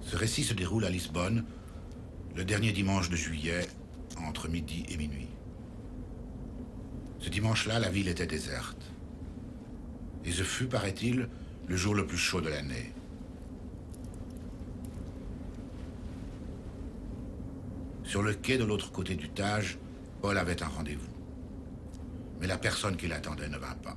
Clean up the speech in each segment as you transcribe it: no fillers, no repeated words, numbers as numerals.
Ce récit se déroule à Lisbonne, le dernier dimanche de juillet, entre midi et minuit. Ce dimanche-là, la ville était déserte. Et ce fut, paraît-il, le jour le plus chaud de l'année. Sur le quai de l'autre côté du Tage, Paul avait un rendez-vous. Mais la personne qui l'attendait ne vint pas.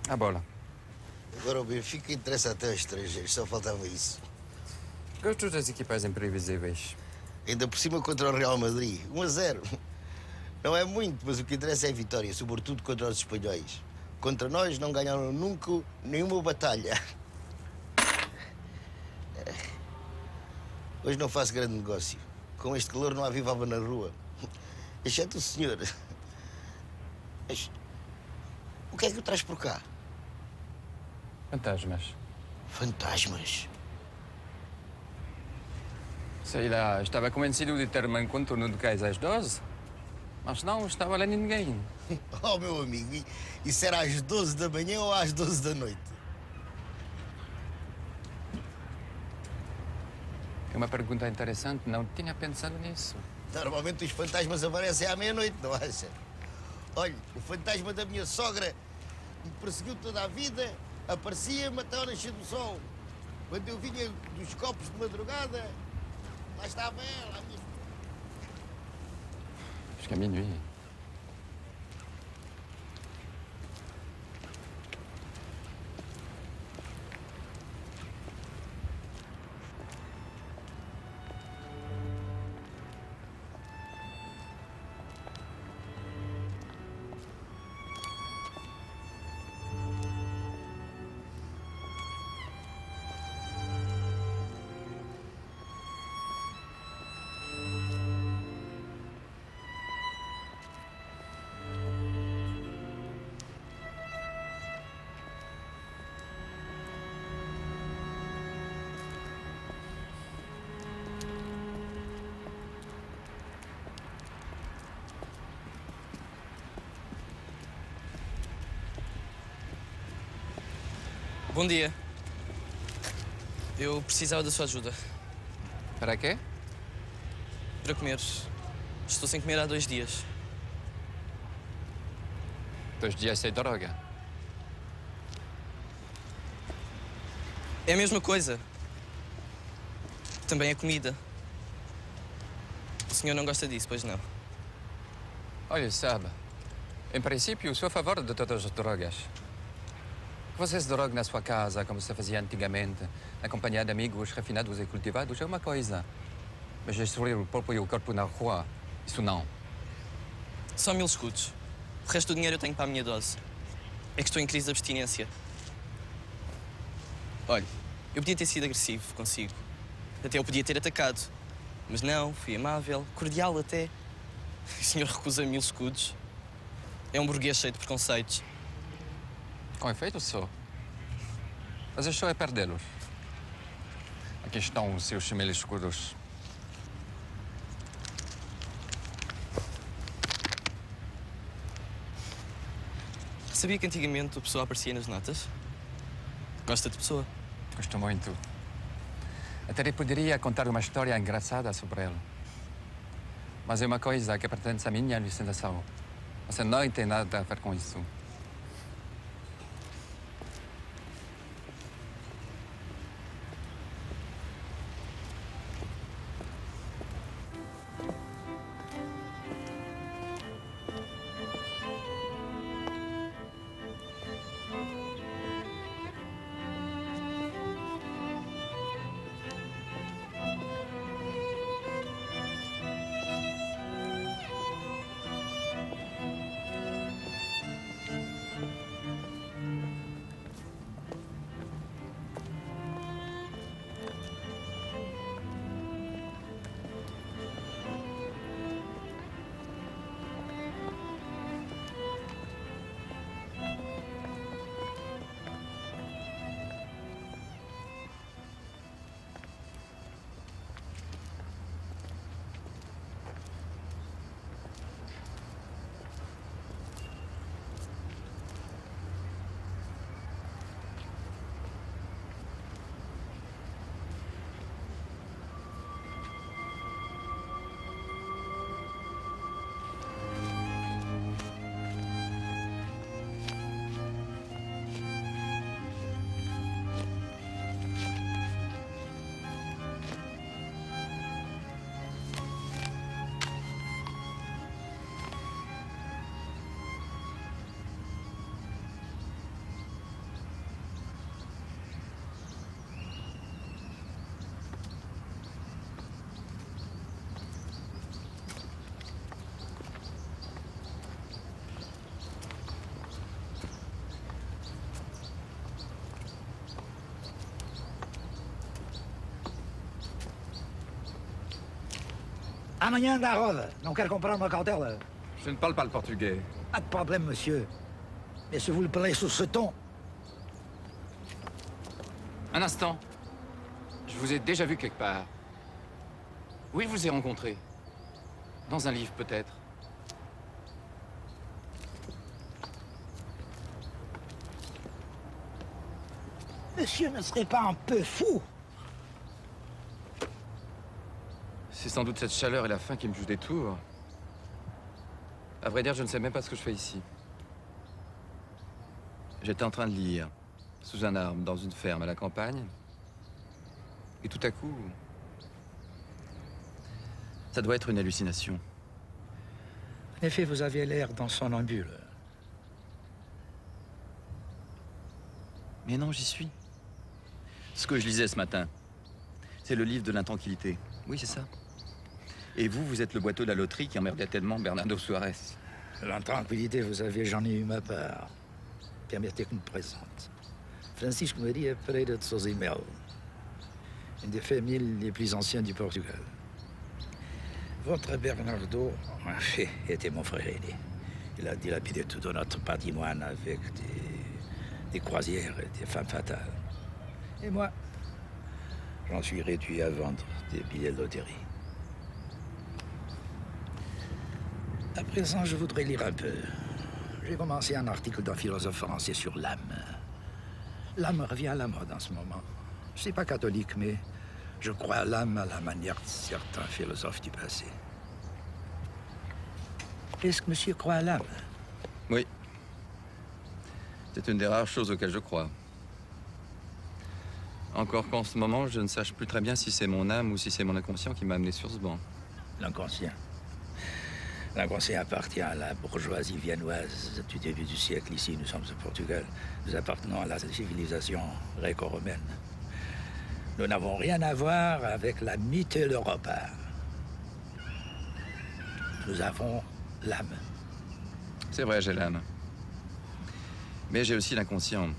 A bola. Agora o Benfica interessa até aos estrangeiros, só faltava isso. Gosto das equipas imprevisíveis. Ainda por cima contra o Real Madrid, 1-0. Não é muito, mas o que interessa é a vitória, sobretudo contra os espanhóis. Contra nós não ganharam nunca nenhuma batalha. Hoje não faço grande negócio. Com este calor não há viva alma na rua. Exceto o senhor. Mas o que é que o traz por cá? Fantasmas. Fantasmas? Sei lá, estava convencido de ter um encontro no Cais às 12, mas não estava lá ninguém. Oh, meu amigo, isso era às 12 da manhã ou às 12 da noite? É uma pergunta interessante, não tinha pensado nisso. Normalmente os fantasmas aparecem à meia-noite, não acha? Olha, o fantasma da minha sogra me perseguiu toda a vida, aparecia-me até ao nascer do sol. Quando eu vinha dos copos de madrugada, lá estava ela, a minha... Jusqu'à minuit. Bom dia. Eu precisava da sua ajuda. Para quê? Para comer. Estou sem comer há 2 dias. 2 dias sem droga. É a mesma coisa. Também é comida. O senhor não gosta disso, pois não? Olha, sabe, em princípio, sou a favor de todas as drogas. Que você se drogue na sua casa, como se fazia antigamente, na companhia de amigos refinados e cultivados, é uma coisa. Mas destruir o próprio corpo na rua, isso não. Só 1000 escudos. O resto do dinheiro eu tenho para a minha dose. É que estou em crise de abstinência. Olha, eu podia ter sido agressivo consigo. Até eu podia ter atacado. Mas não, fui amável, cordial até. O senhor recusa 1000 escudos. É um burguês cheio de preconceitos. Com efeito, sou. Mas estou a perdê-los. Aqui estão os seus 1000 escudos. Sabia que antigamente o Pessoa aparecia nas notas? Gosta de Pessoa? Gosto muito. Até lhe poderia contar uma história engraçada sobre ele. Mas é uma coisa que pertence à minha alucinação. Você não tem nada a ver com isso. Amanhã anda à roda. Não quer comprar uma cautela? Je ne parle pas le portugais. Pas de problème, monsieur. Mais si vous le parlez sous ce ton... Un instant. Je vous ai déjà vu quelque part. Oui, je vous ai rencontré. Dans un livre, peut-être. Monsieur ne serait pas un peu fou? C'est sans doute cette chaleur et la faim qui me jouent des tours. À vrai dire, je ne sais même pas ce que je fais ici. J'étais en train de lire, sous un arbre, dans une ferme à la campagne. Et tout à coup... Ça doit être une hallucination. En effet, vous aviez l'air dans somnambule. Mais non, j'y suis. Ce que je lisais ce matin, c'est le livre de l'intranquillité. Oui, c'est ça. Et vous, vous êtes le boiteux de la loterie qui emmerdait tellement Bernardo Suarez. L'intranquillité, vous savez, j'en ai eu ma part. Permettez que me présente. Francisco Maria Pereira de Sousa e Melo. Une des familles les plus anciennes du Portugal. Votre Bernardo, en fait, était mon frère aîné. Il a dilapidé tout notre patrimoine avec des croisières et des femmes fatales. Et moi, j'en suis réduit à vendre des billets de loterie. À présent, je voudrais lire un peu. J'ai commencé un article d'un philosophe français sur l'âme. L'âme revient à la mode en ce moment. Je ne suis pas catholique, mais je crois à l'âme à la manière de certains philosophes du passé. Est-ce que monsieur croit à l'âme? Oui. C'est une des rares choses auxquelles je crois. Encore qu'en ce moment, je ne sache plus très bien si c'est mon âme ou si c'est mon inconscient qui m'a amené sur ce banc. L'inconscient. L'inconscient appartient à la bourgeoisie viennoise du début du siècle. Ici, nous sommes au Portugal. Nous appartenons à la civilisation gréco-romaine. Nous n'avons rien à voir avec la Mitteleuropa. Nous avons l'âme. C'est vrai, j'ai l'âme. Mais j'ai aussi l'inconscient.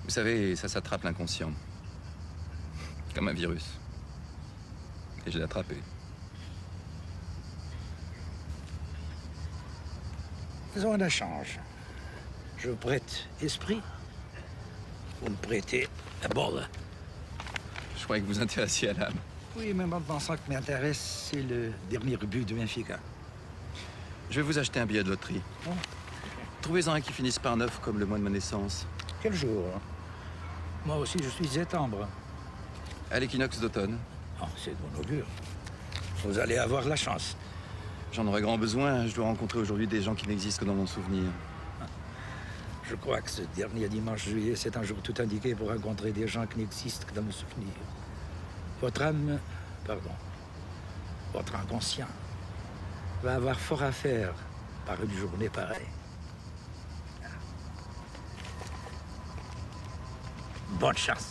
Vous savez, ça s'attrape l'inconscient. Comme un virus. Et je l'ai attrapé. Faisons un échange. Je vous prête esprit. Vous me prêtez la bolle. Je croyais que vous intéressiez à l'âme. Oui, mais maintenant, ce qui m'intéresse, c'est le dernier but de Benfica. Je vais vous acheter un billet de loterie. Bon. Trouvez-en un qui finisse par 9 comme le mois de ma naissance. Quel jour? Moi aussi, je suis septembre. À l'équinoxe d'automne. Oh, c'est de bon augure. Vous allez avoir la chance. J'en aurais grand besoin. Je dois rencontrer aujourd'hui des gens qui n'existent que dans mon souvenir. Je crois que ce dernier dimanche juillet, c'est un jour tout indiqué pour rencontrer des gens qui n'existent que dans mon souvenir. Votre âme, votre inconscient, va avoir fort à faire par une journée pareille. Bonne chance.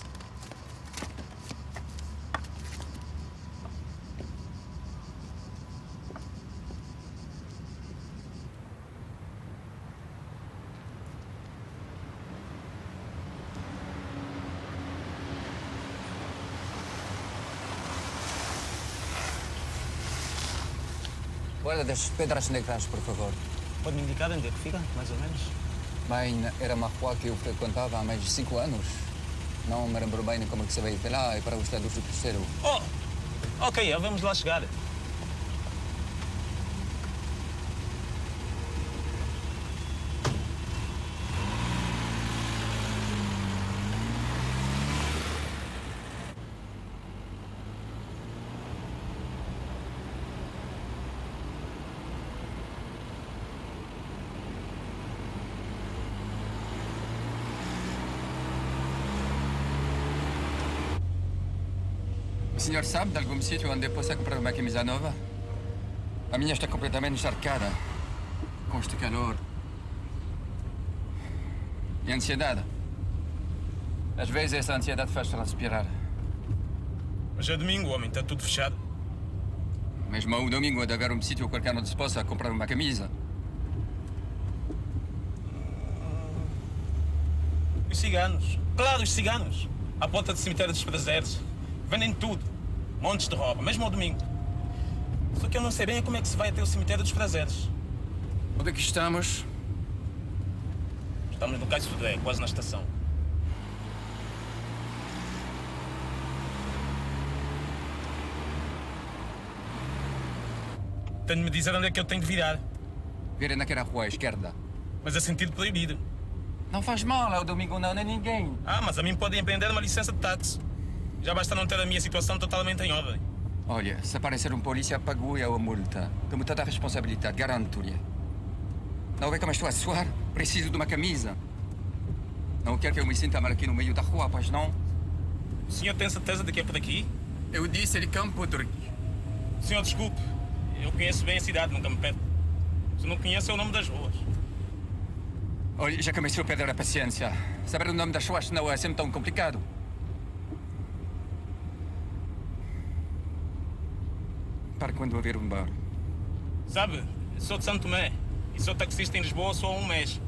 Guarda das pedras negras, por favor. Pode me indicar onde é que fica, mais ou menos? Bem, era uma rua que eu frequentava há mais de 5 anos. Não me lembro bem como que se veio até lá e para os lados do terceiro. Oh! Ok, vamos lá chegar. O senhor sabe de algum sítio onde eu possa comprar uma camisa nova? A minha está completamente encharcada. Com este calor. E ansiedade. Às vezes essa ansiedade faz transpirar. Mas é domingo, homem, está tudo fechado. Mesmo ao domingo há de haver um sítio qualquer onde se possa comprar uma camisa. Os ciganos. Claro, os ciganos. À ponta do cemitério dos prazeres. Vendem tudo. Montes de roupa, mesmo ao domingo. que eu não sei bem é como é que se vai até o cemitério dos prazeres. Onde é que estamos? Estamos no Cais Sudé, quase na estação. Tenho de me dizer onde é que eu tenho de virar, Vire naquela rua à esquerda. mas é sentido proibido. Não faz mal, ao domingo não é ninguém. Ah, mas a mim podem empreender uma licença de táxi. Já basta não ter a minha situação totalmente em ordem. Olha, se aparecer um polícia, pague-o a multa. Tome toda a responsabilidade, garanto-lhe. Não vê como estou a suar? Preciso de uma camisa. Não quer que eu me sinta mal aqui no meio da rua, pois não? O senhor tem certeza de que é por aqui? Eu disse de Campo de Rico. Senhor, desculpe. Eu conheço bem a cidade, nunca me perco. Se não conheço é o nome das ruas. Olha, já comecei a perder a paciência. Saber o nome das ruas não é sempre tão complicado. Para quando haver um bar. Sabe, eu sou de Santo Tomé e sou taxista em Lisboa só há um mês.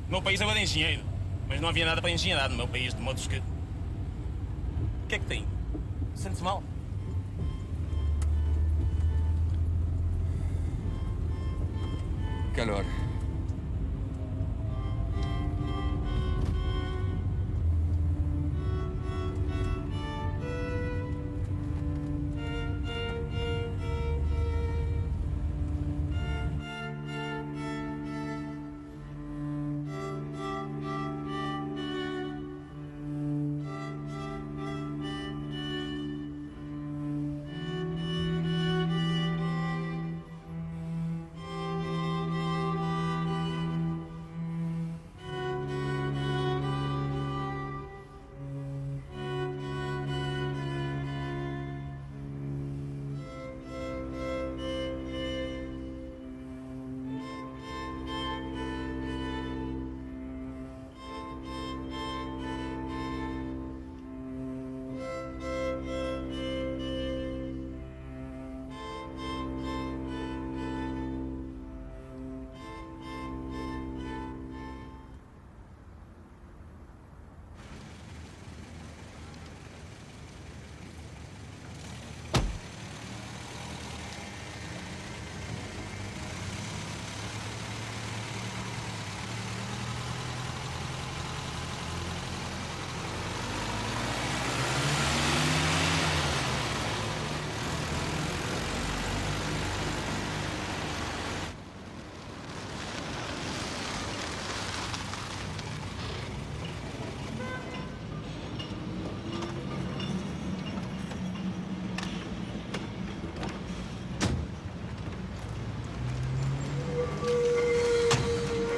O meu país era engenheiro, mas não havia nada para engenheirar no meu país, de modo que... O que é que tem? Sente-se mal? Calor.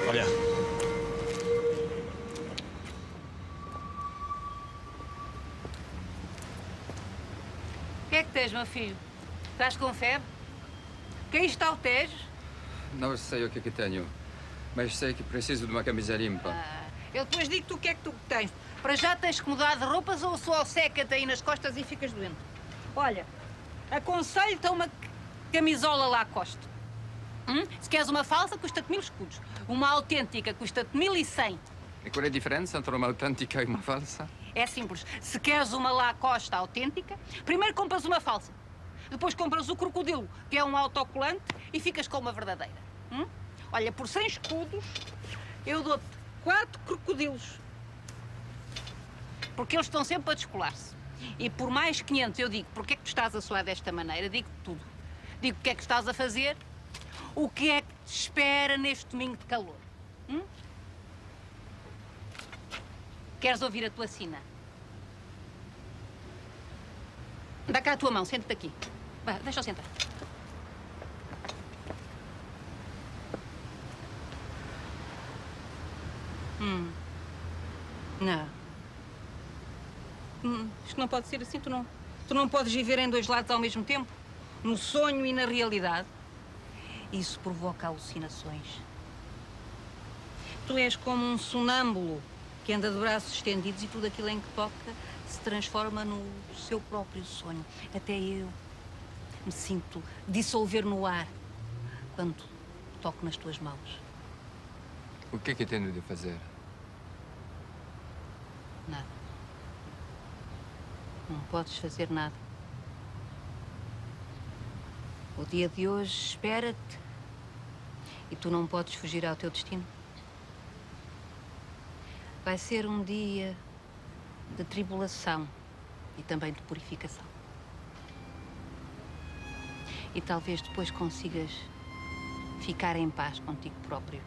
Olha, O que é que tens, meu filho? Estás com febre? Quem está o Tejo? Não sei o que é que tenho, mas sei que preciso de uma camisa limpa. Eu depois digo-te o que é que tu tens. Para já tens que mudar de roupas ou só seca-te aí nas costas e ficas doente. Olha, aconselho-te a uma camisola lá à costa. Se queres uma falsa, custa-te 1000 escudos. Uma autêntica custa-te 1100. E qual é a diferença entre uma autêntica e uma falsa? É simples. Se queres uma Lacoste autêntica, primeiro compras uma falsa. Depois compras o crocodilo, que é um autocolante, e ficas com uma verdadeira. Olha, por 100 escudos, eu dou-te 4 crocodilos. Porque eles estão sempre a descolar-se. E por mais 500 eu digo, porque é que tu estás a suar desta maneira? Digo tudo. Digo o que é que estás a fazer, o que é que te espera neste domingo de calor. Queres ouvir a tua sina? Dá cá a tua mão, senta-te aqui. Vá, deixa eu sentar. Não. Isto não pode ser assim, tu não podes viver em dois lados ao mesmo tempo, no sonho e na realidade. Isso provoca alucinações. Tu és como um sonâmbulo que anda de braços estendidos e tudo aquilo em que toca se transforma no seu próprio sonho. Até eu me sinto dissolver no ar quando toco nas tuas mãos. O que é que tenho de fazer? Nada. Não podes fazer nada. O dia de hoje espera-te e tu não podes fugir ao teu destino. Vai ser um dia de tribulação e também de purificação. E talvez depois consigas ficar em paz contigo próprio.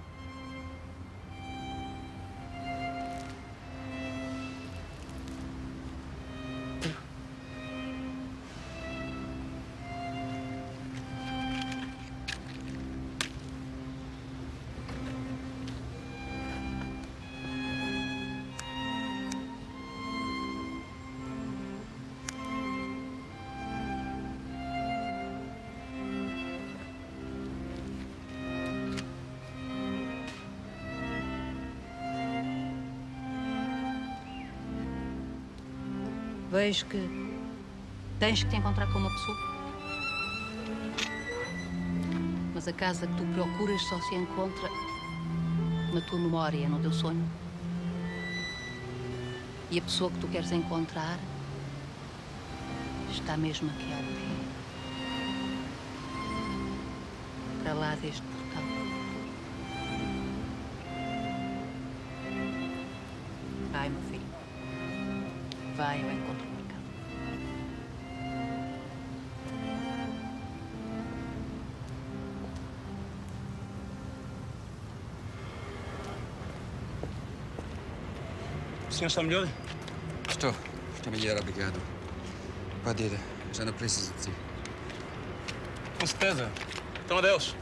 Vejo que tens que te encontrar com uma pessoa. Mas a casa que tu procuras só se encontra na tua memória, no teu sonho. E a pessoa que tu queres encontrar está mesmo aqui ao pé. Para lá deste portão. Vai, meu filho. Vai ao encontro marcado. O senhor está melhor? Estou melhor, obrigado. Pode ir, já não preciso de ti. Com certeza. Então, adeus.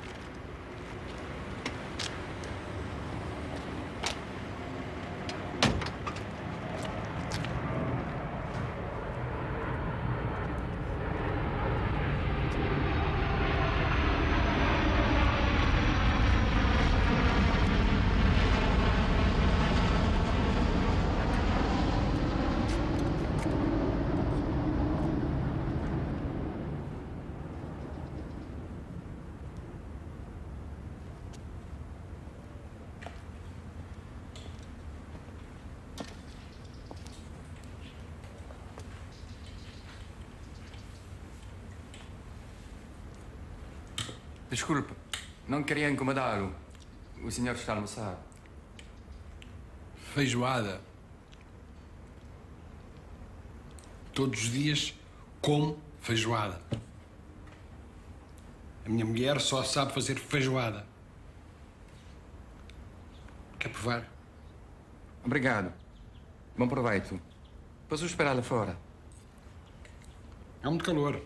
Desculpe, não queria incomodá-lo. O senhor está a almoçar. Feijoada. Todos os dias como feijoada. A minha mulher só sabe fazer feijoada. Quer provar? Obrigado. Bom proveito. Posso esperar lá fora? Há muito calor.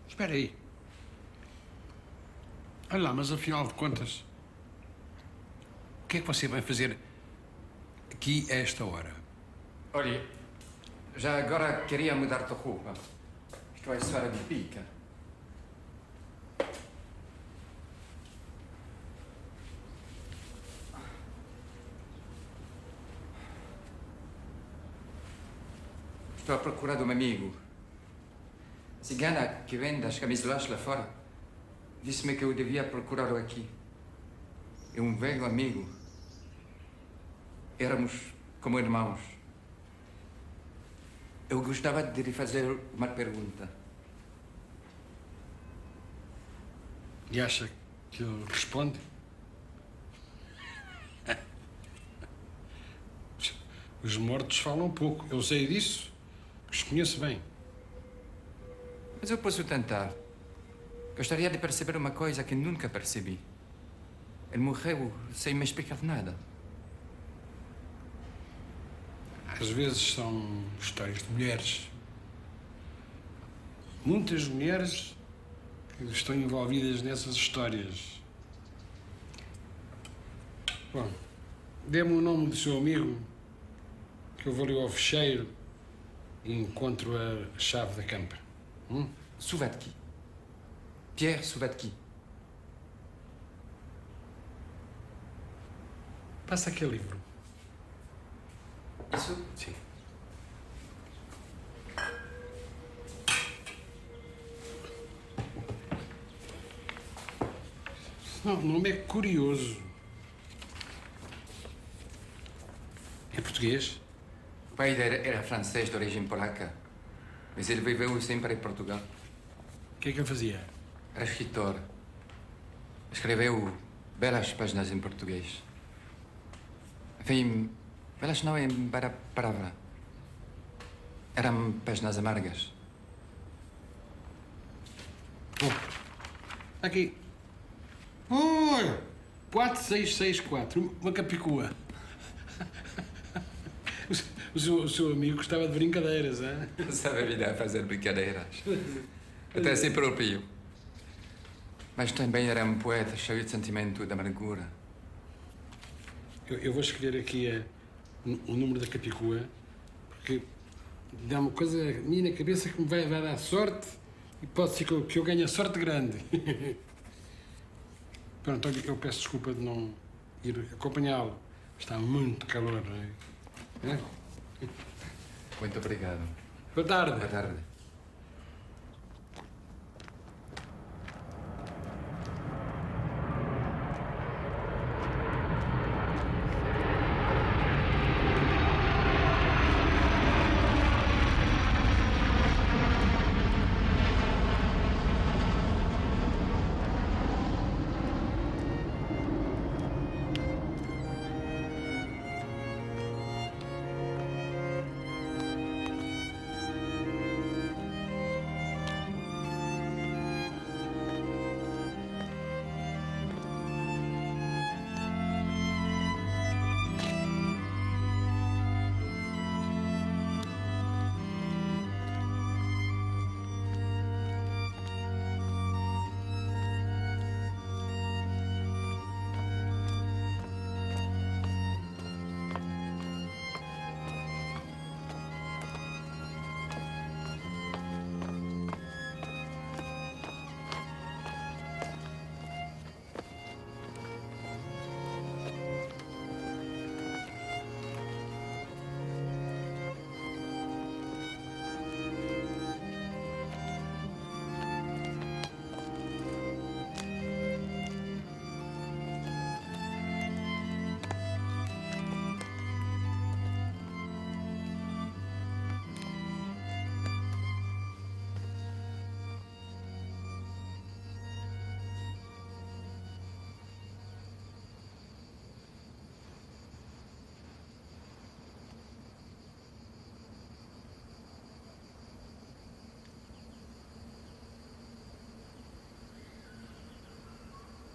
Espera aí. Olha lá, mas afinal de contas, o que é que você vai fazer aqui a esta hora? Olhe, já agora queria mudar de roupa. Estou à espera de pica. Estou à procura de um amigo. A cigana que vende as camisolas lá fora disse-me que eu devia procurá-lo aqui. É um velho amigo. Éramos como irmãos. Eu gostava de lhe fazer uma pergunta. E acha que ele responde? Os mortos falam pouco. Eu sei disso. Os conheço bem. Mas eu posso tentar. Gostaria de perceber uma coisa que nunca percebi. Ele morreu sem me explicar nada. Às vezes são histórias de mulheres. Muitas mulheres que estão envolvidas nessas histórias. Bom, dê-me o nome do seu amigo, que eu vou ali ao fecheiro e encontro a chave da campa. Souvatki. Pierre Souvatki. Passa aquele livro. Isso? Sim. Não, o nome é curioso. É português? O pai dele era francês de origem polaca, mas ele viveu sempre em Portugal. O que é que ele fazia? Era escritor. Escreveu belas páginas em português. Enfim, belas não é a palavra. Eram páginas amargas. Aqui. Oi! 4664, uma capicua. O seu amigo gostava de brincadeiras, hein? Sabe a vida a fazer brincadeiras. Até si próprio. Mas também era um poeta cheio de sentimento e de amargura. Eu vou escolher aqui o número da capicua, porque dá uma coisa a mim na cabeça que me vai dar sorte e pode ser que eu ganhe a sorte grande. Pronto, olha, eu peço desculpa de não ir acompanhá-lo. Está muito calor, não é? Muito obrigado. Boa tarde. Boa tarde.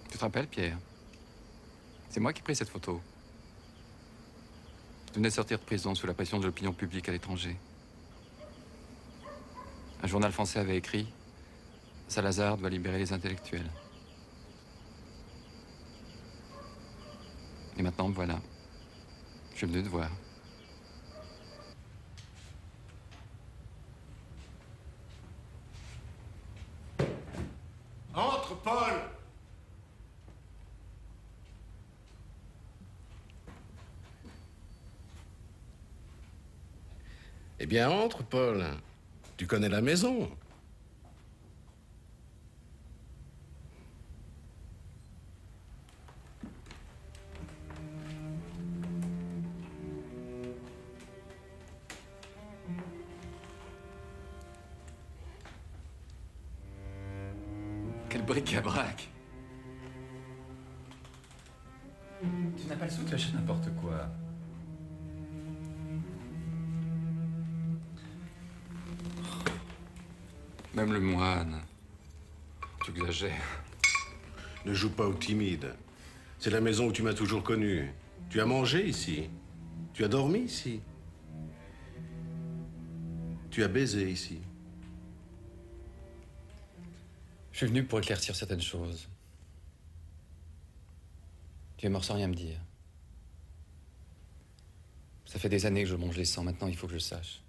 Tu te rappelles, Pierre? C'est moi qui ai pris cette photo. Je venais de sortir de prison sous la pression de l'opinion publique à l'étranger. Un journal français avait écrit « Salazar doit libérer les intellectuels ». Et maintenant, me voilà. Je suis venu te voir. Entre, Paul! Eh bien, entre, Paul. Tu connais la maison. Quel bric-à-brac! Tu n'as pas le sou, tu achètes n'importe quoi. Même le moine. Tu exagères. Ne joue pas au timide. C'est la maison où tu m'as toujours connu. Tu as mangé ici. Tu as dormi ici. Tu as baisé ici. Je suis venu pour éclaircir certaines choses. Tu es mort sans rien me dire. Ça fait des années que je mange les sangs. Maintenant, il faut que je sache.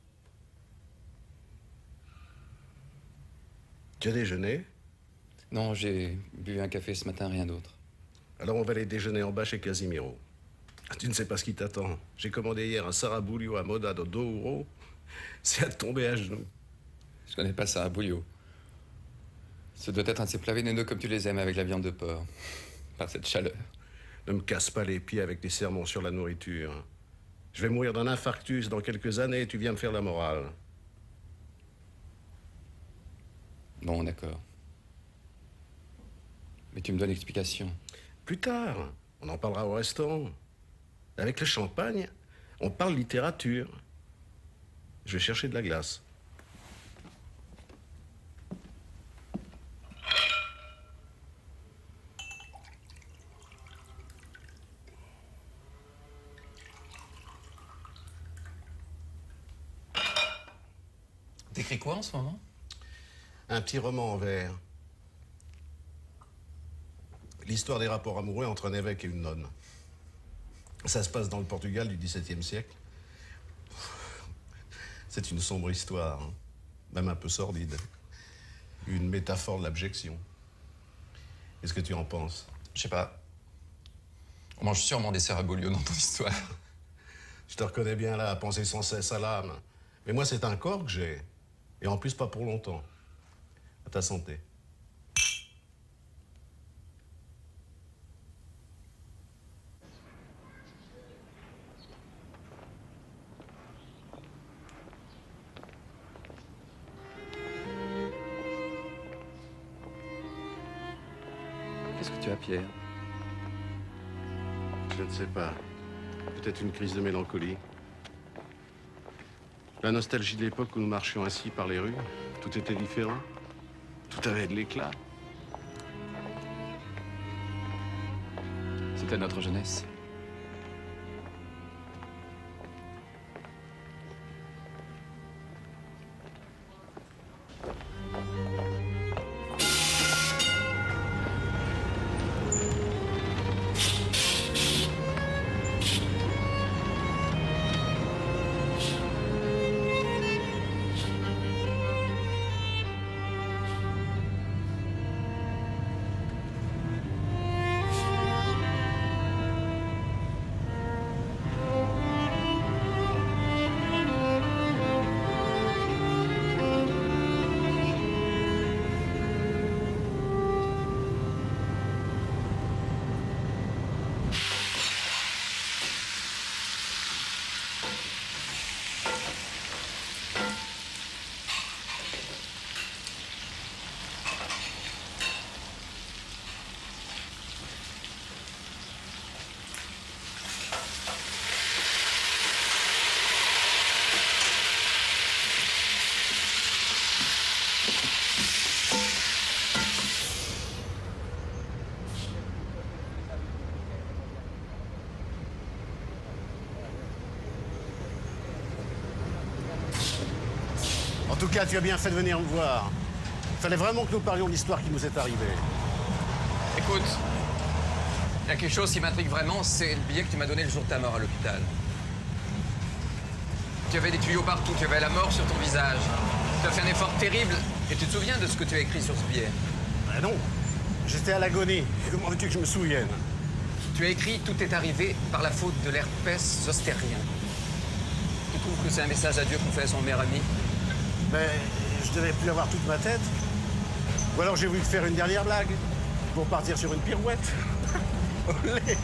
Tu as déjeuné? Non, j'ai bu un café ce matin, rien d'autre. Alors on va aller déjeuner en bas chez Casimiro. Ah, tu ne sais pas ce qui t'attend. J'ai commandé hier un Sarabuglio à Moda de 2 euros. C'est à tomber à genoux. Je connais pas ça, bouillot. Ce doit être un de ces plats vénéneux comme tu les aimes, avec la viande de porc. Par cette chaleur. Ne me casse pas les pieds avec tes sermons sur la nourriture. Je vais mourir d'un infarctus dans quelques années et tu viens me faire la morale. Bon, d'accord. Mais tu me donnes explication. Plus tard, on en parlera au restaurant. Avec le champagne, on parle littérature. Je vais chercher de la glace. T'écris quoi en ce moment? Un petit roman en vers. L'histoire des rapports amoureux entre un évêque et une nonne. Ça se passe dans le Portugal du XVIIe siècle. C'est une sombre histoire, hein. Même un peu sordide. Une métaphore de l'abjection. Qu'est-ce que tu en penses? Je sais pas. On mange sûrement des cérémoniaux dans ton histoire. Je te reconnais bien là, à penser sans cesse à l'âme. Mais moi, c'est un corps que j'ai. Et en plus, pas pour longtemps. À ta santé. Qu'est-ce que tu as, Pierre? Je ne sais pas. Peut-être une crise de mélancolie. La nostalgie de l'époque où nous marchions ainsi par les rues. Tout était différent. Tout avait de l'éclat. C'était notre jeunesse. En tout cas, tu as bien fait de venir me voir. Il fallait vraiment que nous parlions de l'histoire qui nous est arrivée. Écoute, il y a quelque chose qui m'intrigue vraiment, c'est le billet que tu m'as donné le jour de ta mort à l'hôpital. Tu avais des tuyaux partout, tu avais la mort sur ton visage. Tu as fait un effort terrible, et tu te souviens de ce que tu as écrit sur ce billet? Ben non, j'étais à l'agonie. Comment veux-tu que je me souvienne? Tu as écrit « Tout est arrivé par la faute de l'herpès zostérien ». Tu trouves que c'est un message à Dieu qu'on fait à son meilleur ami? Mais je devais plus avoir toute ma tête. Ou alors j'ai voulu te faire une dernière blague pour partir sur une pirouette. Olé!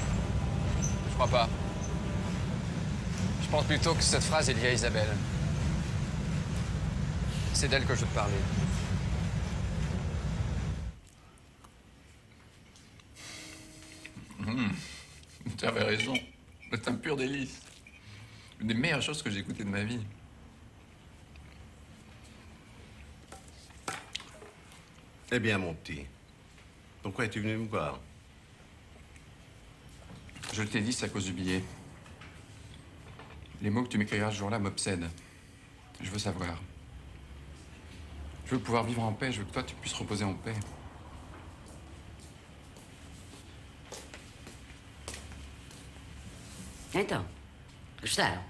Je crois pas. Je pense plutôt que cette phrase est liée à Isabelle. C'est d'elle que je veux te parler. Tu avais raison. C'est un pur délice. Une des meilleures choses que j'ai écoutées de ma vie. Eh bien, mon petit, pourquoi es-tu venu me voir? Je t'ai dit, c'est à cause du billet. Les mots que tu m'écriras ce jour-là m'obsèdent. Je veux savoir. Je veux pouvoir vivre en paix. Je veux que toi, tu puisses reposer en paix. Então, gostaram?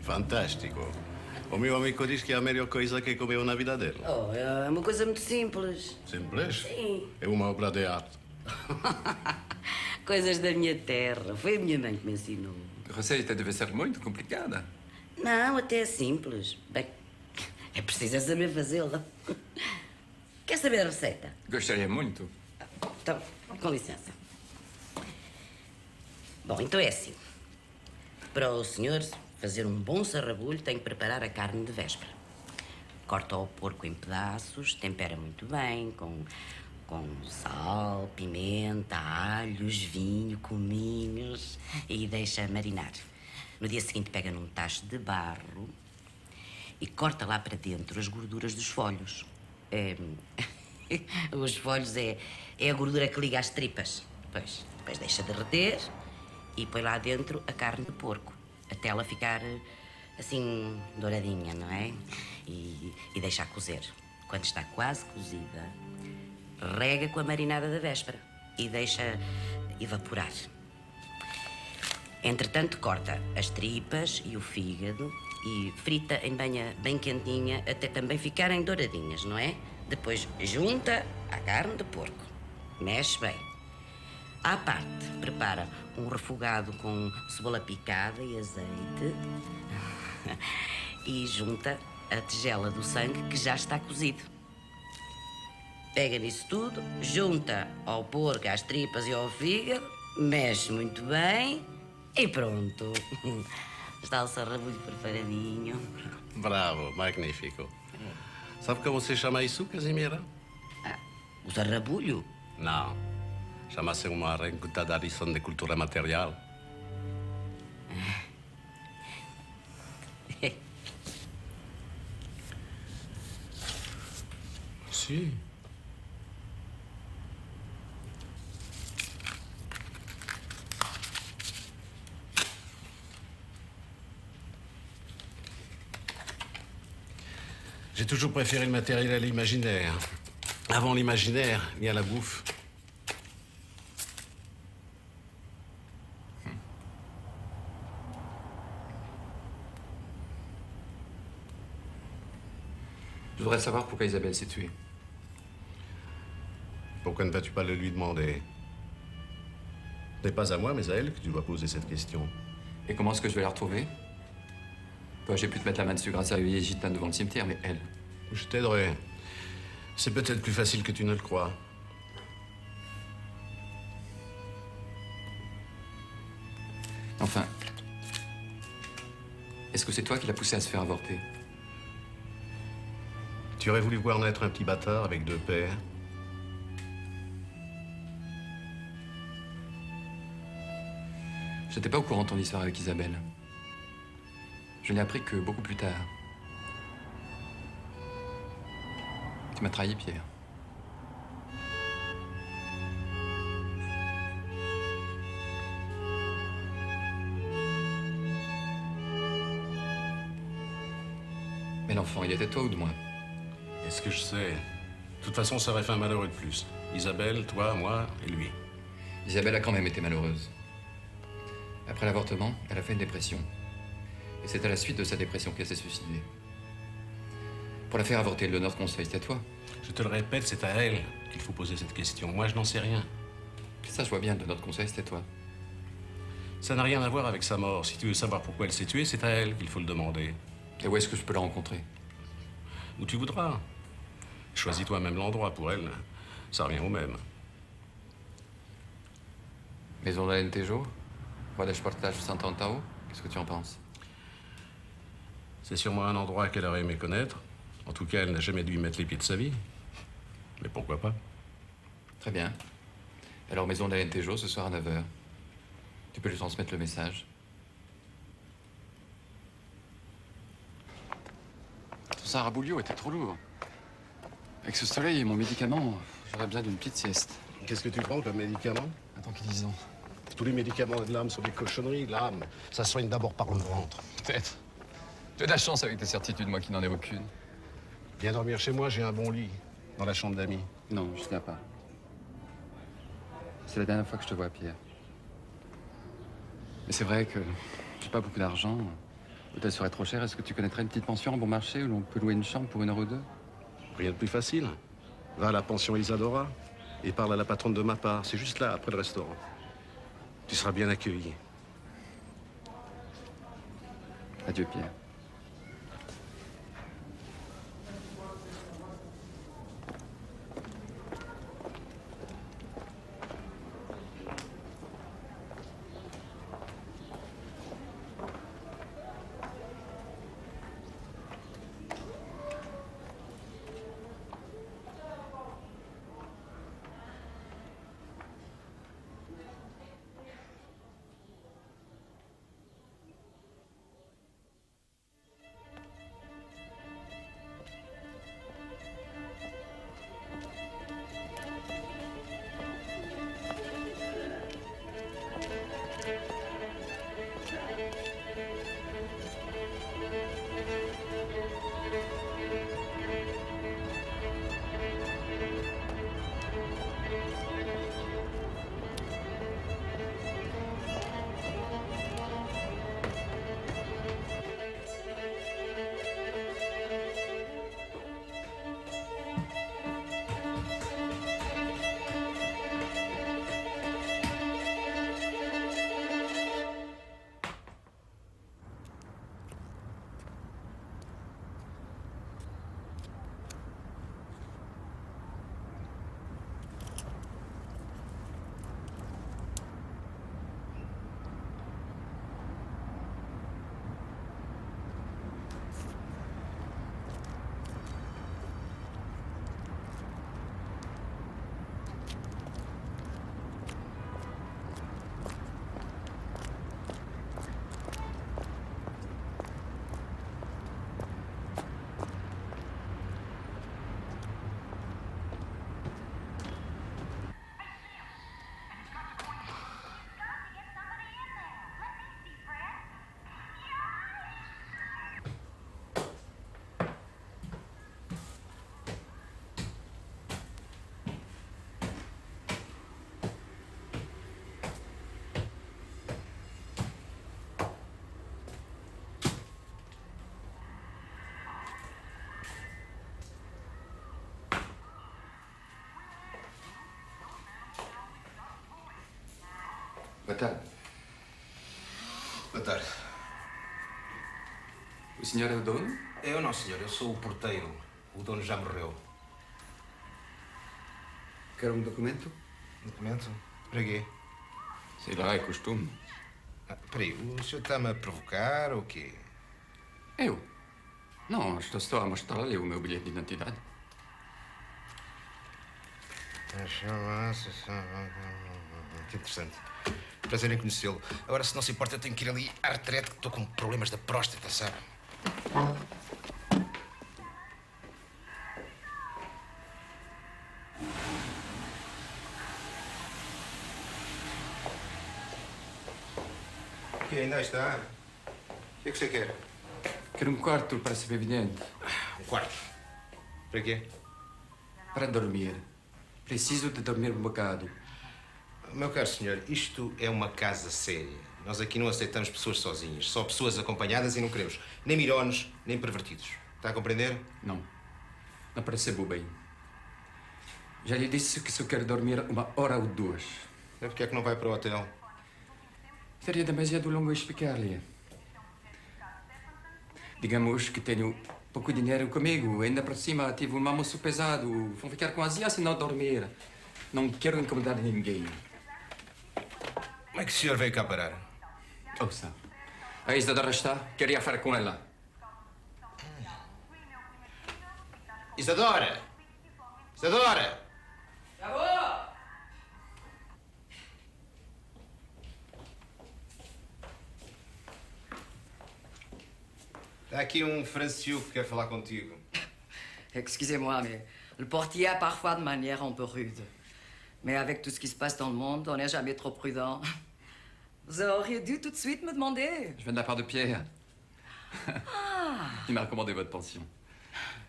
Fantástico. O meu amigo diz que é a melhor coisa que comeu na vida dele. Oh, é uma coisa muito simples. Simples? Sim. É uma obra de arte. Coisas da minha terra. Foi a minha mãe que me ensinou. A receita deve ser muito complicada. Não, até é simples. Bem, é preciso saber fazê-la. Quer saber a receita? Gostaria muito. Então, com licença. Bom, então é assim. Para o senhor fazer um bom sarrabulho, tem que preparar a carne de véspera. Corta o porco em pedaços, tempera muito bem, com com sal, pimenta, alhos, vinho, cominhos e deixa marinar. No dia seguinte pega num tacho de barro e corta lá para dentro as gorduras dos folhos. Os folhos é a gordura que liga às tripas. Depois deixa derreter e põe lá dentro a carne de porco, até ela ficar assim douradinha, não é? E deixa a cozer. Quando está quase cozida, rega com a marinada da véspera e deixa evaporar. Entretanto, corta as tripas e o fígado e frita em banha bem quentinha até também ficarem douradinhas, não é? Depois junta a carne de porco, mexe bem. À parte, prepara um refogado com cebola picada e azeite e junta a tigela do sangue que já está cozido. Pega nisso tudo, junta ao porco, às tripas e ao fígado, mexe muito bem e pronto. Está o sarrabulho preparadinho. Bravo, magnífico. Sabe como se chama isso, Casimira? O sarrabulho? Não. Chama-se uma rencutadarição de cultura material. Sim. J'ai toujours préféré le matériel à l'imaginaire. Avant l'imaginaire, il y a la bouffe. Je voudrais savoir pourquoi Isabelle s'est tuée. Pourquoi ne vas-tu pas le lui demander? Ce n'est pas à moi, mais à elle que tu dois poser cette question. Et comment est-ce que je vais la retrouver? Toi, j'ai pu te mettre la main dessus grâce à une gitane devant le cimetière, mais elle... Je t'aiderai. C'est peut-être plus facile que tu ne le crois. Enfin... Est-ce que c'est toi qui l'as poussée à se faire avorter? Tu aurais voulu voir naître un petit bâtard avec 2 pères? J'étais pas au courant de ton histoire avec Isabelle. Je n'ai appris que beaucoup plus tard. Tu m'as trahi, Pierre. Mais l'enfant, il était toi ou de moi? Est-ce que je sais? De toute façon, ça aurait fait un malheureux de plus. Isabelle, toi, moi et lui. Isabelle a quand même été malheureuse. Après l'avortement, elle a fait une dépression. Et c'est à la suite de sa dépression qu'elle s'est suicidée. Pour la faire avorter, le Nord Conseil, c'est à toi. Je te le répète, c'est à elle qu'il faut poser cette question. Moi, je n'en sais rien. Ça, je vois bien, le Nord Conseil, c'était toi. Ça n'a rien à voir avec sa mort. Si tu veux savoir pourquoi elle s'est tuée, c'est à elle qu'il faut le demander. Et où est-ce que je peux la rencontrer? Où tu voudras. Choisis toi-même l'endroit pour elle. Ça revient au même. Maison d'Alentejo, Roi d'Esportage Saint-Antao, qu'est-ce que tu en penses? C'est sûrement un endroit qu'elle aurait aimé connaître. En tout cas, elle n'a jamais dû y mettre les pieds de sa vie. Mais pourquoi pas? Très bien. Alors, Maison d'Alentejo, ce soir à 9h. Tu peux lui transmettre le message. Ton sarabouillot était trop lourd. Avec ce soleil et mon médicament, j'aurais besoin d'une petite sieste. Qu'est-ce que tu prends comme médicament? Attends qu'ils disent. Tous les médicaments de l'âme sont des cochonneries. L'âme, ça soigne d'abord par le ventre. Peut-être. Tu as de la chance avec tes certitudes, moi qui n'en ai aucune. Viens dormir chez moi, j'ai un bon lit. Dans la chambre d'amis. Non, je viens pas. C'est la dernière fois que je te vois, Pierre. Mais c'est vrai que j'ai pas beaucoup d'argent. L'hôtel serait trop cher. Est-ce que tu connaîtrais une petite pension en bon marché où l'on peut louer une chambre pour 1 heure ou 2? Rien de plus facile. Va à la pension Isadora et parle à la patronne de ma part. C'est juste là, après le restaurant. Tu seras bien accueilli. Adieu, Pierre. Boa tarde. Boa tarde. O senhor é o dono? Eu não, senhor. Eu sou o porteiro. O dono já morreu. Quer um documento? Documento? Para quê? Sei lá, é costume. Peraí, o senhor está-me a provocar ou quê? Eu? Não, estou a mostrar-lhe o meu bilhete de identidade. Que interessante. Prazer em conhecê-lo. Agora, se não se importa, eu tenho que ir ali à retrete, que estou com problemas da próstata, sabe? O que ainda está? O que é que você quer? Quero um quarto para ser evidente. Um quarto. Para quê? Para dormir. Preciso de dormir um bocado. Meu caro senhor, isto é uma casa séria. Nós aqui não aceitamos pessoas sozinhas, só pessoas acompanhadas e não queremos nem mirones, nem pervertidos. Está a compreender? Não. Não percebo bem. Já lhe disse que só quero dormir 1 hora ou 2. É porque é que não vai para o hotel? Seria demasiado longo explicar-lhe. Digamos que tenho pouco dinheiro comigo. Ainda por cima tive um almoço pesado. Vou ficar com azia se não dormir. Não quero incomodar ninguém. Como é que o senhor veio cá parar? Ouça. A Isadora está. Queria falar com ela. Isadora! Isadora! Já vou! Há aqui um Francio que quer falar contigo. Excusez-moi, mais le portier a parfois de manière un peu rude. Mais avec tout ce qui se passe dans le monde, on n'est jamais trop prudent. Vous auriez dû tout de suite me demander. Je viens de la part de Pierre. Ah. Il m'a recommandé votre pension.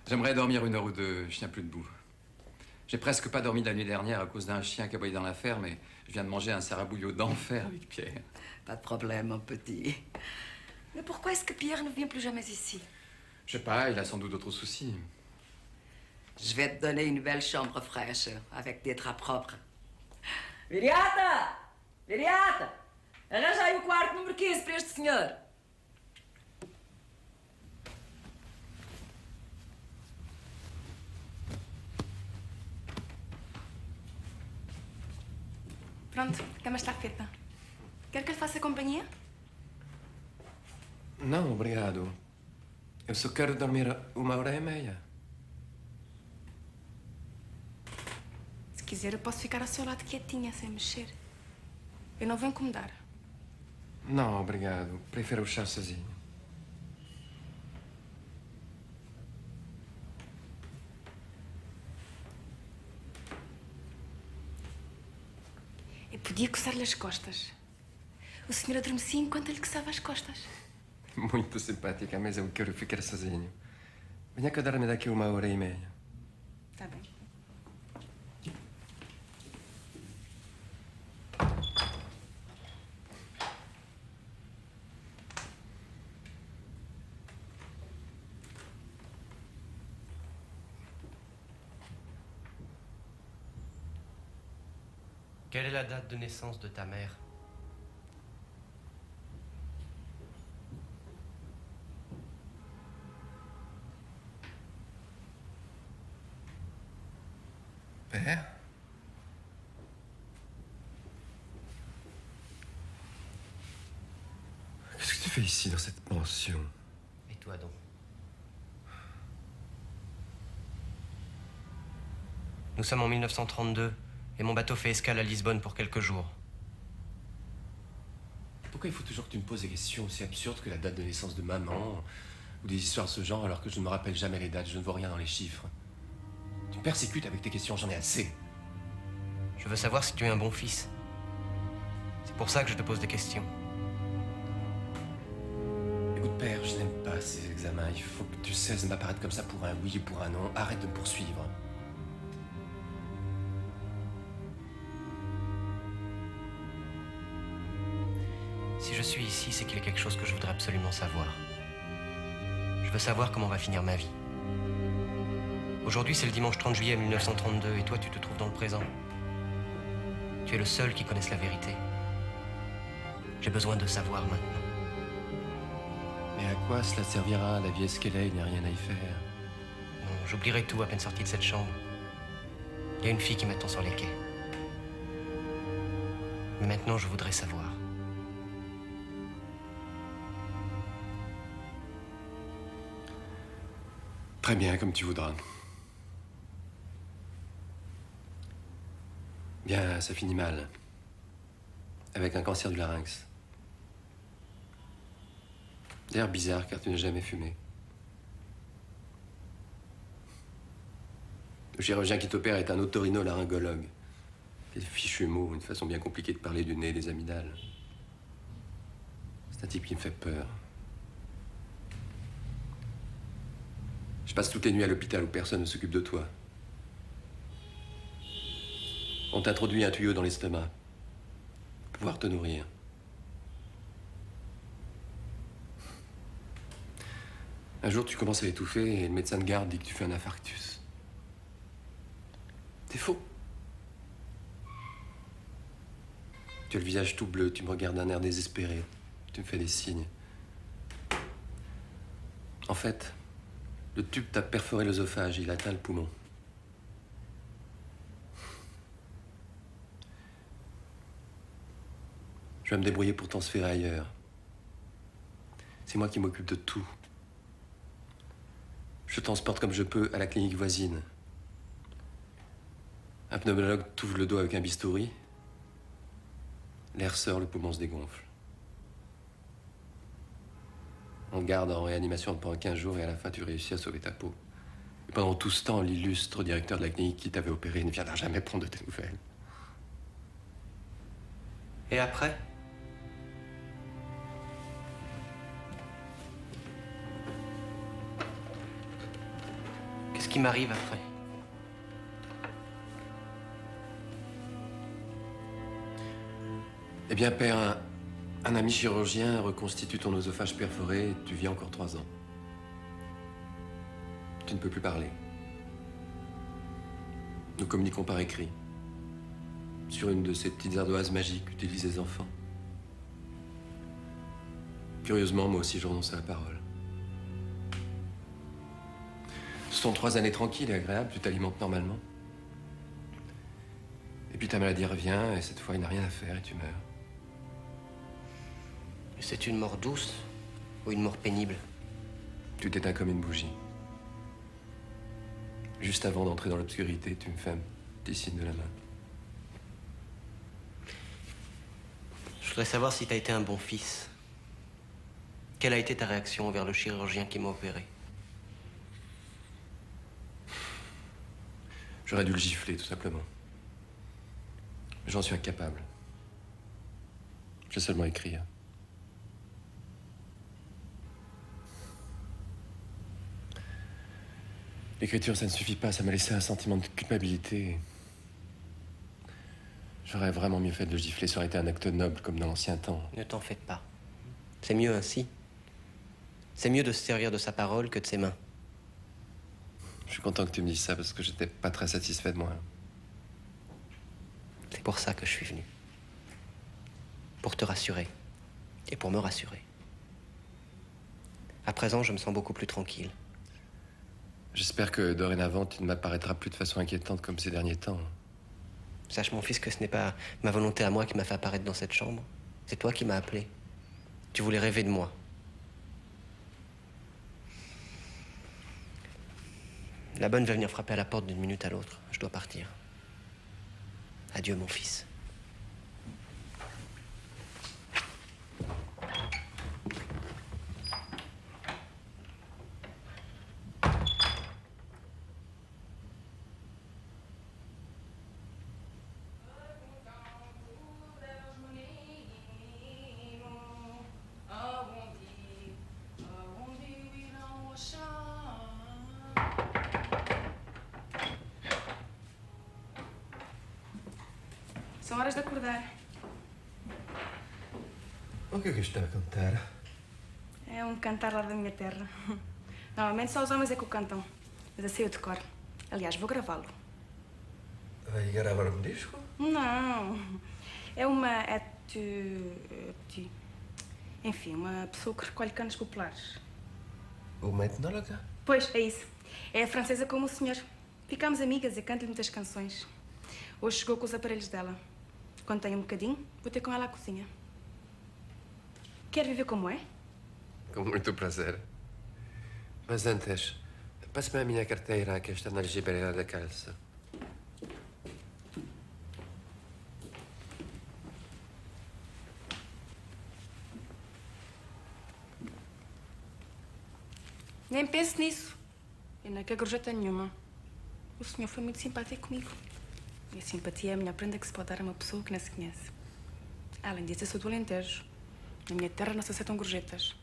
J'aimerais dormir 1 heure ou 2. Je tiens plus debout. J'ai presque pas dormi la nuit dernière à cause d'un chien qui aboyait dans la ferme et je viens de manger un sarabouillot d'enfer avec Pierre. Pas de problème, mon petit. Mais pourquoi est-ce que Pierre ne vient plus jamais ici? Je sais pas, il a sans doute d'autres soucis. Je vais te donner une belle chambre fraîche, avec des draps propres. Viriata! Viriata! Arranja aí o quarto número 15 para este senhor. Pronto, a cama está feita. Quer que lhe faça companhia? Não, obrigado. Eu só quero dormir 1h30. Se quiser, eu posso ficar ao seu lado quietinha, sem mexer. Eu não vou incomodar. Não, obrigado. Prefiro estar sozinho. Eu podia coçar-lhe as costas. O senhor adormecia enquanto lhe coçava as costas. Muito simpática, mas eu quero ficar sozinho. Venha que eu dorme daqui 1h30. Está bem. Quelle est la date de naissance de ta mère? Père? Qu'est-ce que tu fais ici, dans cette pension? Et toi donc? Nous sommes en 1932 et mon bateau fait escale à Lisbonne pour quelques jours. Pourquoi il faut toujours que tu me poses des questions aussi absurdes que la date de naissance de maman ou des histoires de ce genre alors que je ne me rappelle jamais les dates, je ne vois rien dans les chiffres? Tu me persécutes avec tes questions, j'en ai assez. Je veux savoir si tu es un bon fils. C'est pour ça que je te pose des questions. Écoute, père, je n'aime pas ces examens. Il faut que tu cesses de m'apparaître comme ça pour un oui ou pour un non. Arrête de me poursuivre. Si je suis ici, c'est qu'il y a quelque chose que je voudrais absolument savoir. Je veux savoir comment va finir ma vie. Aujourd'hui, c'est le dimanche 30 juillet 1932 et toi, tu te trouves dans le présent. Tu es le seul qui connaisse la vérité. J'ai besoin de savoir maintenant. Mais à quoi cela servira? La vie est ce qu'elle est, il n'y a rien à y faire. Non, j'oublierai tout à peine sorti de cette chambre. Il y a une fille qui m'attend sur les quais. Mais maintenant, je voudrais savoir. Très bien, comme tu voudras. Bien, ça finit mal. Avec un cancer du larynx. D'ailleurs bizarre, car tu n'as jamais fumé. Le chirurgien qui t'opère est un otorino-laryngologue. Quel fichu mot, une façon bien compliquée de parler du nez et des amygdales. C'est un type qui me fait peur. Je passe toutes les nuits à l'hôpital où personne ne s'occupe de toi. On t'introduit un tuyau dans l'estomac pour pouvoir te nourrir. Un jour, tu commences à étouffer et le médecin de garde dit que tu fais un infarctus. C'est faux. Tu as le visage tout bleu, tu me regardes d'un air désespéré. Tu me fais des signes. En fait, le tube t'a perforé l'œsophage et il atteint le poumon. Je vais me débrouiller pour transférer ailleurs. C'est moi qui m'occupe de tout. Je transporte comme je peux à la clinique voisine. Un pneumologue t'ouvre le dos avec un bistouri. L'air sort, le poumon se dégonfle. On te garde en réanimation pendant 15 jours et à la fin, tu réussis à sauver ta peau. Et pendant tout ce temps, l'illustre directeur de la clinique qui t'avait opéré ne viendra jamais prendre de tes nouvelles. Et après? Qu'est-ce qui m'arrive après? Eh bien, père, un ami chirurgien reconstitue ton œsophage perforé et tu vis encore 3 ans. Tu ne peux plus parler. Nous communiquons par écrit. Sur une de ces petites ardoises magiques qu'utilisent les enfants. Curieusement, moi aussi, je renonce à la parole. Ce sont 3 années tranquilles et agréables, tu t'alimentes normalement. Et puis ta maladie revient, et cette fois, il n'a rien à faire et tu meurs. C'est une mort douce ou une mort pénible? Tu t'éteins comme une bougie. Juste avant d'entrer dans l'obscurité, tu me fais un petit signe de la main. Je voudrais savoir si t'as été un bon fils. Quelle a été ta réaction envers le chirurgien qui m'a opéré? J'aurais dû le gifler, tout simplement. J'en suis incapable. Je sais seulement écrire. L'écriture, ça ne suffit pas, ça m'a laissé un sentiment de culpabilité. J'aurais vraiment mieux fait de le gifler, ça aurait été un acte noble, comme dans l'ancien temps. Ne t'en faites pas. C'est mieux ainsi. C'est mieux de se servir de sa parole que de ses mains. Je suis content que tu me dises ça, parce que j'étais pas très satisfait de moi. C'est pour ça que je suis venu. Pour te rassurer. Et pour me rassurer. À présent, je me sens beaucoup plus tranquille. J'espère que dorénavant, tu ne m'apparaîtras plus de façon inquiétante comme ces derniers temps. Sache, mon fils, que ce n'est pas ma volonté à moi qui m'a fait apparaître dans cette chambre. C'est toi qui m'as appelé. Tu voulais rêver de moi. La bonne va venir frapper à la porte d'une minute à l'autre. Je dois partir. Adieu, mon fils. São horas de acordar. O que é que está a cantar? É um cantar lá da minha terra. Normalmente só os homens é que o cantam. Mas assim eu decoro. Aliás, vou gravá-lo. Vai gravar um disco? Não. É Enfim, uma pessoa que recolhe canos populares. Uma etnóloga? Pois, é isso. É francesa como o senhor. Ficámos amigas e canto-lhe muitas canções. Hoje chegou com os aparelhos dela. Quando tenho um bocadinho, vou ter com ela à cozinha. Quer viver como é? Com muito prazer. Mas antes, passe-me a minha carteira, que está na algibeira da calça. Nem pense nisso. E não é que a gorjeta nenhuma. O senhor foi muito simpático comigo. E a simpatia é a melhor prenda que se pode dar a uma pessoa que não se conhece. Além disso, eu sou do Alentejo. Na minha terra não se aceitam gorjetas.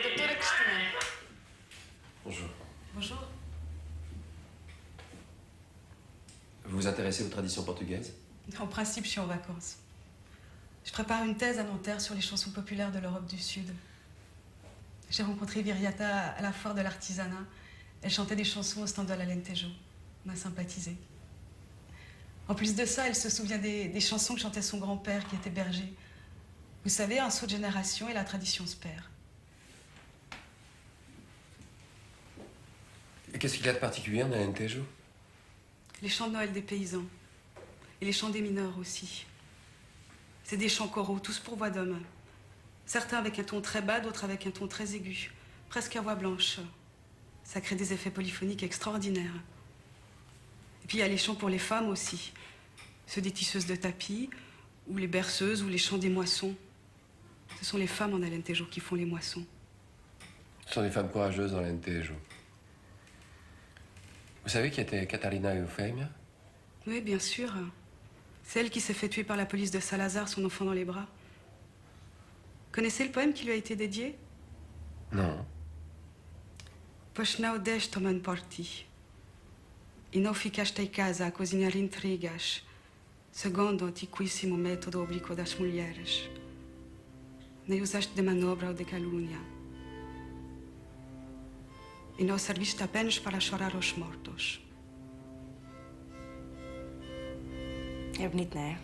Doutora Cristina. Bonjour. Bonjour. Vous vous intéressez aux traditions portugaises? En principe, je suis en vacances. Je prépare une thèse à Nanterre sur les chansons populaires de l'Europe du Sud. J'ai rencontré Viriata à la foire de l'artisanat. Elle chantait des chansons au stand de l'Alentejo. On a sympathisé. En plus de ça, elle se souvient des chansons que chantait son grand-père qui était berger. Vous savez, un saut de génération et la tradition se perd. Et qu'est-ce qu'il y a de particulier en Alentejo? Les chants de Noël des paysans. Et les chants des mineurs aussi. C'est des chants choraux, tous pour voix d'homme. Certains avec un ton très bas, d'autres avec un ton très aigu. Presque à voix blanche. Ça crée des effets polyphoniques extraordinaires. Et puis il y a les chants pour les femmes aussi. Ceux des tisseuses de tapis, ou les berceuses, ou les chants des moissons. Ce sont les femmes en Alentejo qui font les moissons. Ce sont des femmes courageuses dans l'Alentejo. Vous savez qui était Catalina Eufemia? Oui, bien sûr. C'est elle qui s'est fait tuer par la police de Salazar, son enfant dans les bras. Connaissez le poème qui lui a été dédié? Non. Pois não deste toman porti. E não ficaste em casa a cozinhar intrigas, segundo o antiquíssimo método oblíquo das mulheres. Nem usaste de manobra ou de calúnia. E não serviste apenas para chorar aos mortos. É bonito, não é?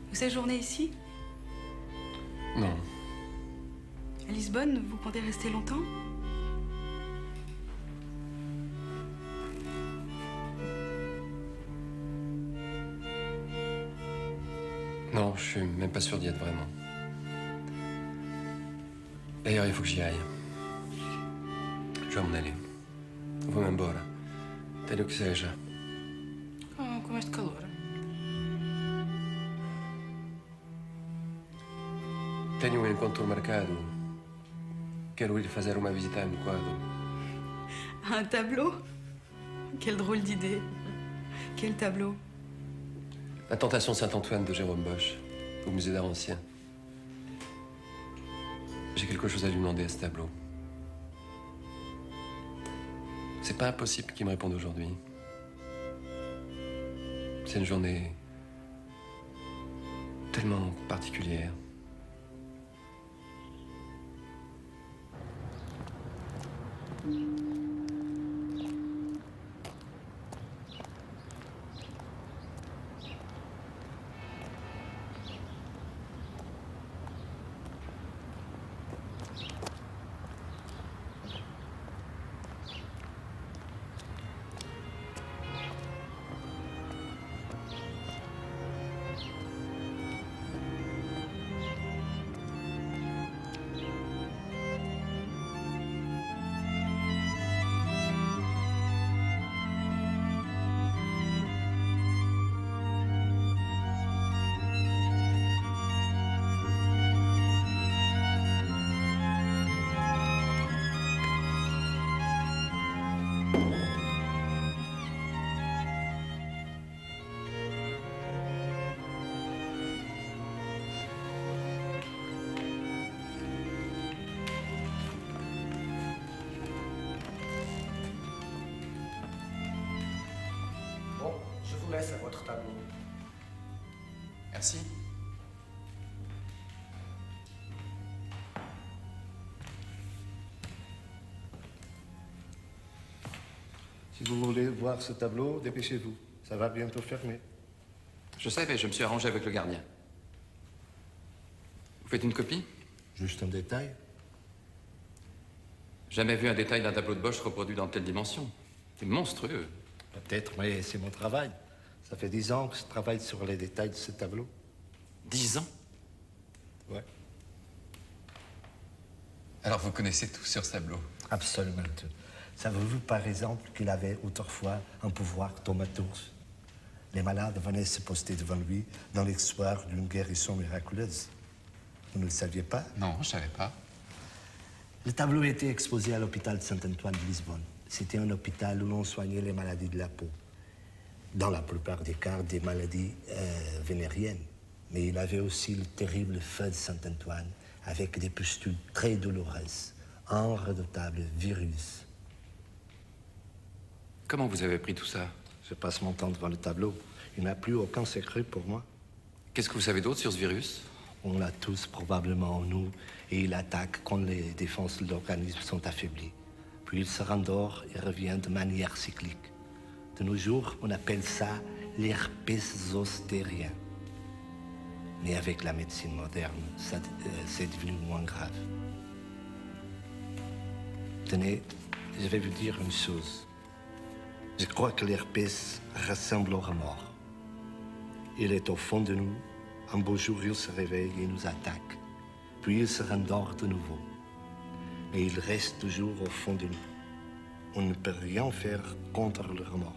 Vous séjournez ici? Non. À Lisbonne, vous comptez rester longtemps? Non, je suis même pas sûr d'y être vraiment. D'ailleurs, il faut que j'y aille. Je vais m'en aller. Vou-me embora. Tenho que seja. Com este calor. Tenho um encontro marcado. Quero ir fazer uma visita a um quadro. Un tableau? Quelle drôle d'idée. Quel tableau? La Tentation Saint-Antoine de Jérôme Bosch, au musée d'art ancien. J'ai quelque chose à lui demander à ce tableau. C'est pas impossible qu'il me réponde aujourd'hui. C'est une journée tellement particulière. vous laisse à votre tableau. Merci. Si vous voulez voir ce tableau, dépêchez-vous. Ça va bientôt fermer. Je sais, mais je me suis arrangé avec le gardien. Vous faites une copie? Juste un détail. Jamais vu un détail d'un tableau de Bosch reproduit dans telle dimension. C'est monstrueux. Peut-être, mais c'est mon travail. Ça fait 10 ans que je travaille sur les détails de ce tableau. 10 ans? Ouais. Alors vous connaissez tout sur ce tableau? Absolument tout. Savez-vous, par exemple, qu'il avait autrefois un pouvoir thaumaturge? Les malades venaient se poster devant lui dans l'espoir d'une guérison miraculeuse. Vous ne le saviez pas? Non, je savais pas. Le tableau était exposé à l'hôpital Saint-Antoine de Lisbonne. C'était un hôpital où l'on soignait les maladies de la peau. Dans la plupart des cas, des maladies vénériennes. Mais il avait aussi le terrible feu de Saint-Antoine, avec des pustules très douloureuses, un redoutable virus. Comment vous avez pris tout ça? Je passe mon temps devant le tableau. Il n'a plus aucun secret pour moi. Qu'est-ce que vous savez d'autre sur ce virus? On l'a tous probablement en nous, et il attaque quand les défenses de l'organisme sont affaiblies. Puis il se rendort et revient de manière cyclique. De nos jours, on appelle ça l'herpès zostérien. Mais avec la médecine moderne, c'est devenu moins grave. Tenez, je vais vous dire une chose. Je crois que l'herpès ressemble au remords. Il est au fond de nous. Un beau jour, il se réveille et nous attaque. Puis il se rendort de nouveau. Mais il reste toujours au fond de nous. On ne peut rien faire contre le remords.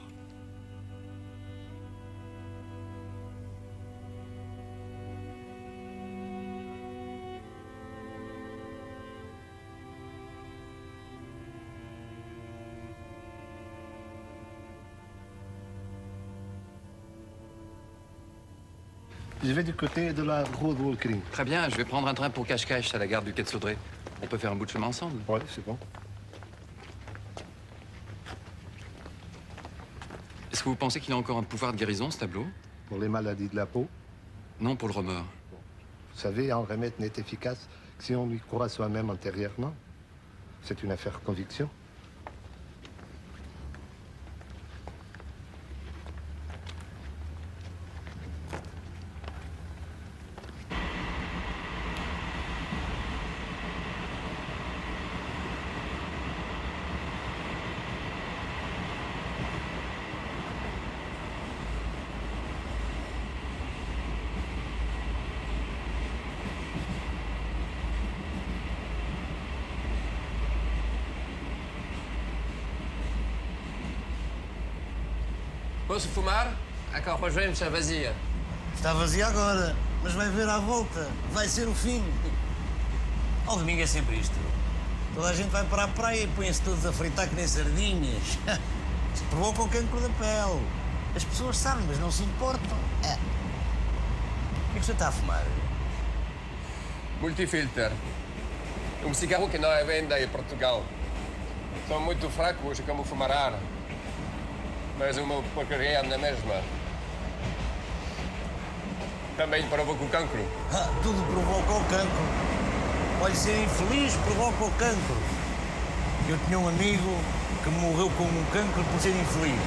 Je vais du côté de la Road Walking. Très bien, je vais prendre un train pour Cache-Cache à la gare du Quai de Saudré. On peut faire un bout de chemin ensemble. Oui, c'est bon. Est-ce que vous pensez qu'il a encore un pouvoir de guérison, ce tableau? Pour les maladies de la peau? Non, pour le remords. Vous savez, un remède n'est efficace que si on y croit soi-même intérieurement. C'est une affaire de conviction. Posso fumar? A carruagem está vazia. Está vazia agora, mas vai ver à volta. Vai ser o fim. Ao domingo é sempre isto. Toda a gente vai para a praia e põem-se todos a fritar que nem sardinhas. Isto provoca o cancro da pele. As pessoas sabem, mas não se importam. É. O que é que você está a fumar? Multifilter. Cigarro que não é venda em Portugal. São muito fracos como fumarar. Mas uma porcaria na mesma. Também provoca o cancro. Tudo provoca o cancro. Olha, ser infeliz provoca o cancro. Eu tinha um amigo que morreu com um cancro por ser infeliz.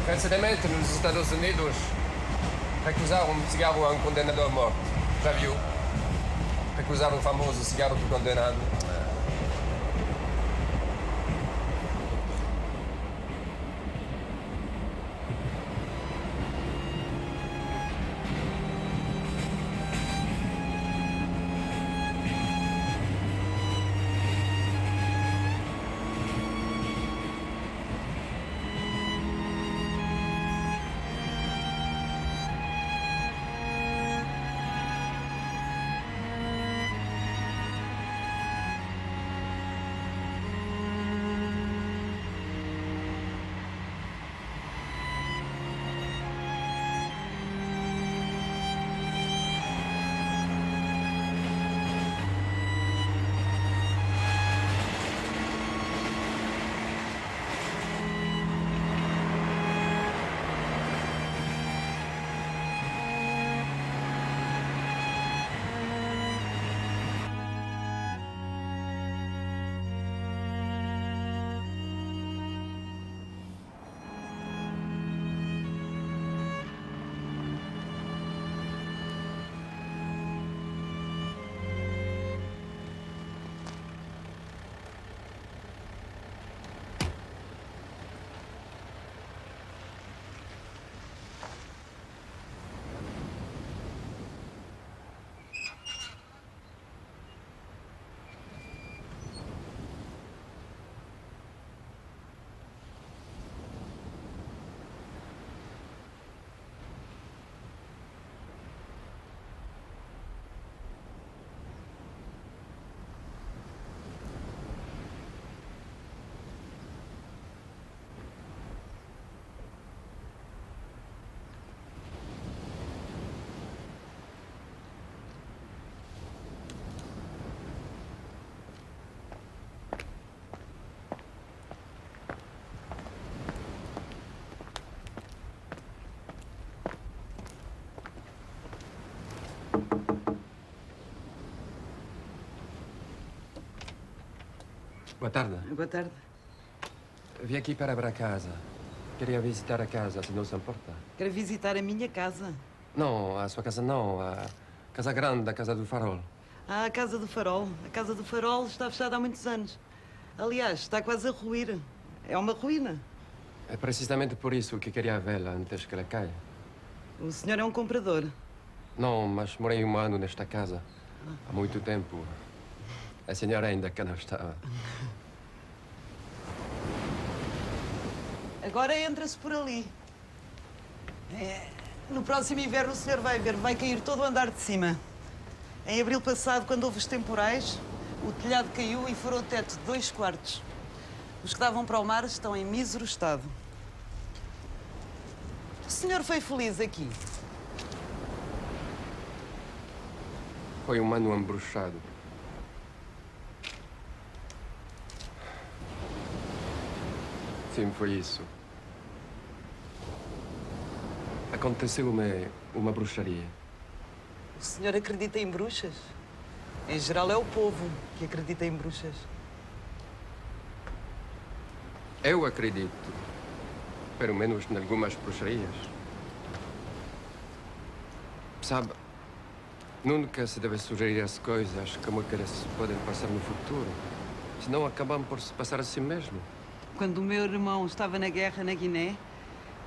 Recentemente, nos Estados Unidos, recusaram um cigarro a um condenado à morte. Já viu? Recusaram o famoso cigarro do condenado. Boa tarde. Boa tarde. Vim aqui para ver a casa. Queria visitar a casa, se não se importa. Quer visitar a minha casa? Não, a sua casa não. A casa grande, a casa do Farol. Ah, a Casa do Farol. A Casa do Farol está fechada há muitos anos. Aliás, está quase a ruir. É uma ruína. É precisamente por isso que queria vê-la antes que ela caia. O senhor é um comprador. Não, mas morei 1 ano nesta casa. Há muito tempo. A senhora ainda cá não estava. Agora entra-se por ali. No próximo inverno o senhor vai ver, vai cair todo o andar de cima. Em abril passado, quando houve os temporais, o telhado caiu e furou o teto de 2 quartos. Os que davam para o mar estão em mísero estado. O senhor foi feliz aqui? Foi 1 ano embruxado. Sim, foi isso. Aconteceu-me uma bruxaria. O senhor acredita em bruxas? Em geral é o povo que acredita em bruxas. Eu acredito, pelo menos em algumas bruxarias. Sabe, nunca se deve sugerir as coisas como que elas podem passar no futuro. Senão acabam por se passar assim mesmo. Quando o meu irmão estava na guerra na Guiné,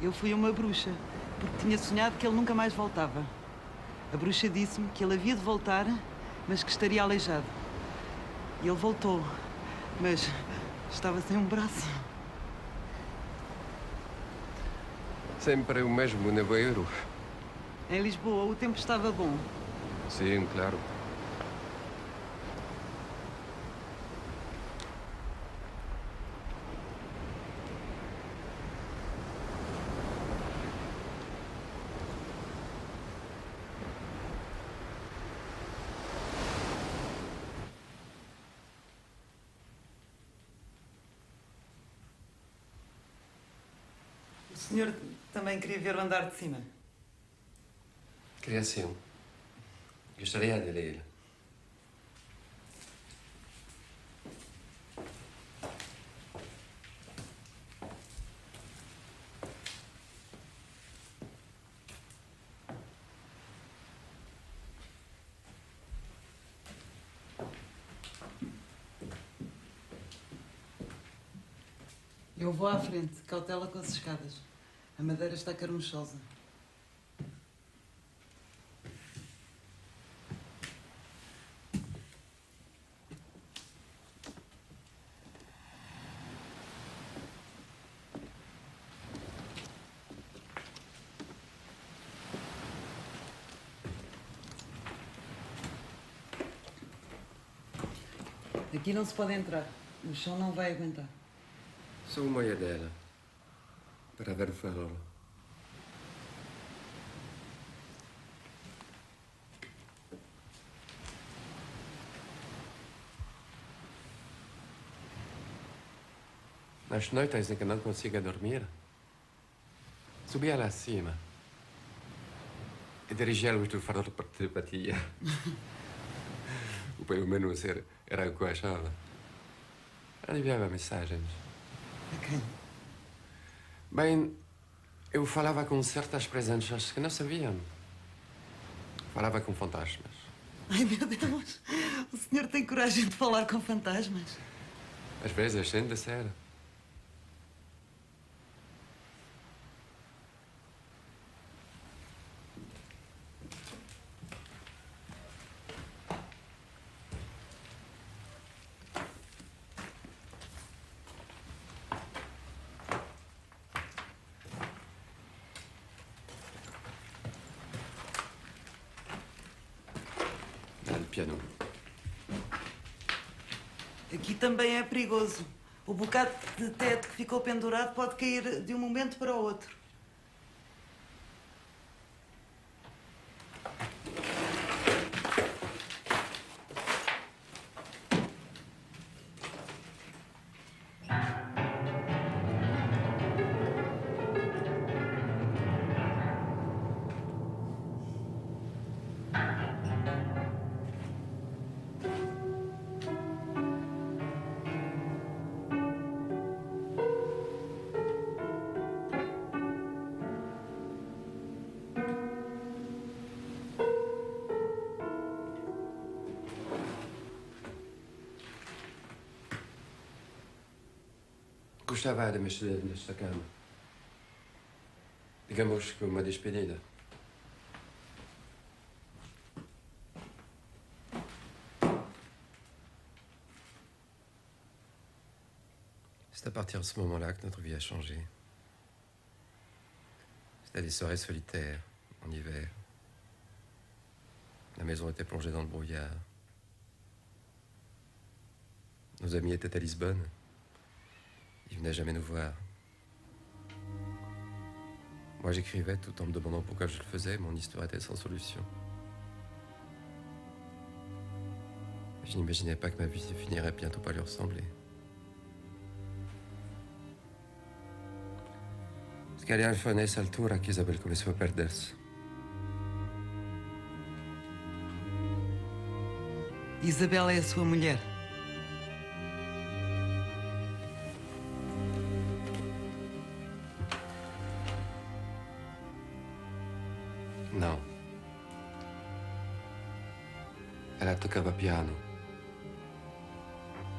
eu fui uma bruxa, porque tinha sonhado que ele nunca mais voltava. A bruxa disse-me que ele havia de voltar, mas que estaria aleijado. E ele voltou, mas estava sem um braço. Sempre o mesmo nevoeiro. Em Lisboa, o tempo estava bom. Sim, claro. O senhor também queria ver o andar de cima? Queria sim. Gostaria de ler. Eu vou à frente, cautela com as escadas. A madeira está carunchosa. Aqui não se pode entrar. O chão não vai aguentar. Sou uma dela. Para ver o farol. Nas noites em que não consigo dormir, subia lá acima e dirigia a luz do farol por telepatia. Ou pelo menos era o que eu achava. Aliviava mensagens. A quem? Bem, eu falava com certas presenças que não sabiam. Falava com fantasmas. Ai, meu Deus! O senhor tem coragem de falar com fantasmas? Às vezes, sem de ser. Piano. Aqui também é perigoso. O bocado de teto que ficou pendurado pode cair de um momento para o outro. gostava de mexer nesta cama. Digamos que uma despedida. C'est à partir de ce moment-là que notre vie a changé. C'était des soirées solitaires, en hiver. La maison était plongée dans le brouillard. Nos amis étaient à Lisbonne. Ils venaient jamais nous voir. Moi, j'écrivais tout en me demandant pourquoi je le faisais. Mon histoire était sans solution. Je n'imaginais pas que ma vie finirait bientôt par lui ressembler. Scaliar foi nessa altura que Isabel começou a perder-se. Isabel é a sua mulher? Não. Ela tocava piano.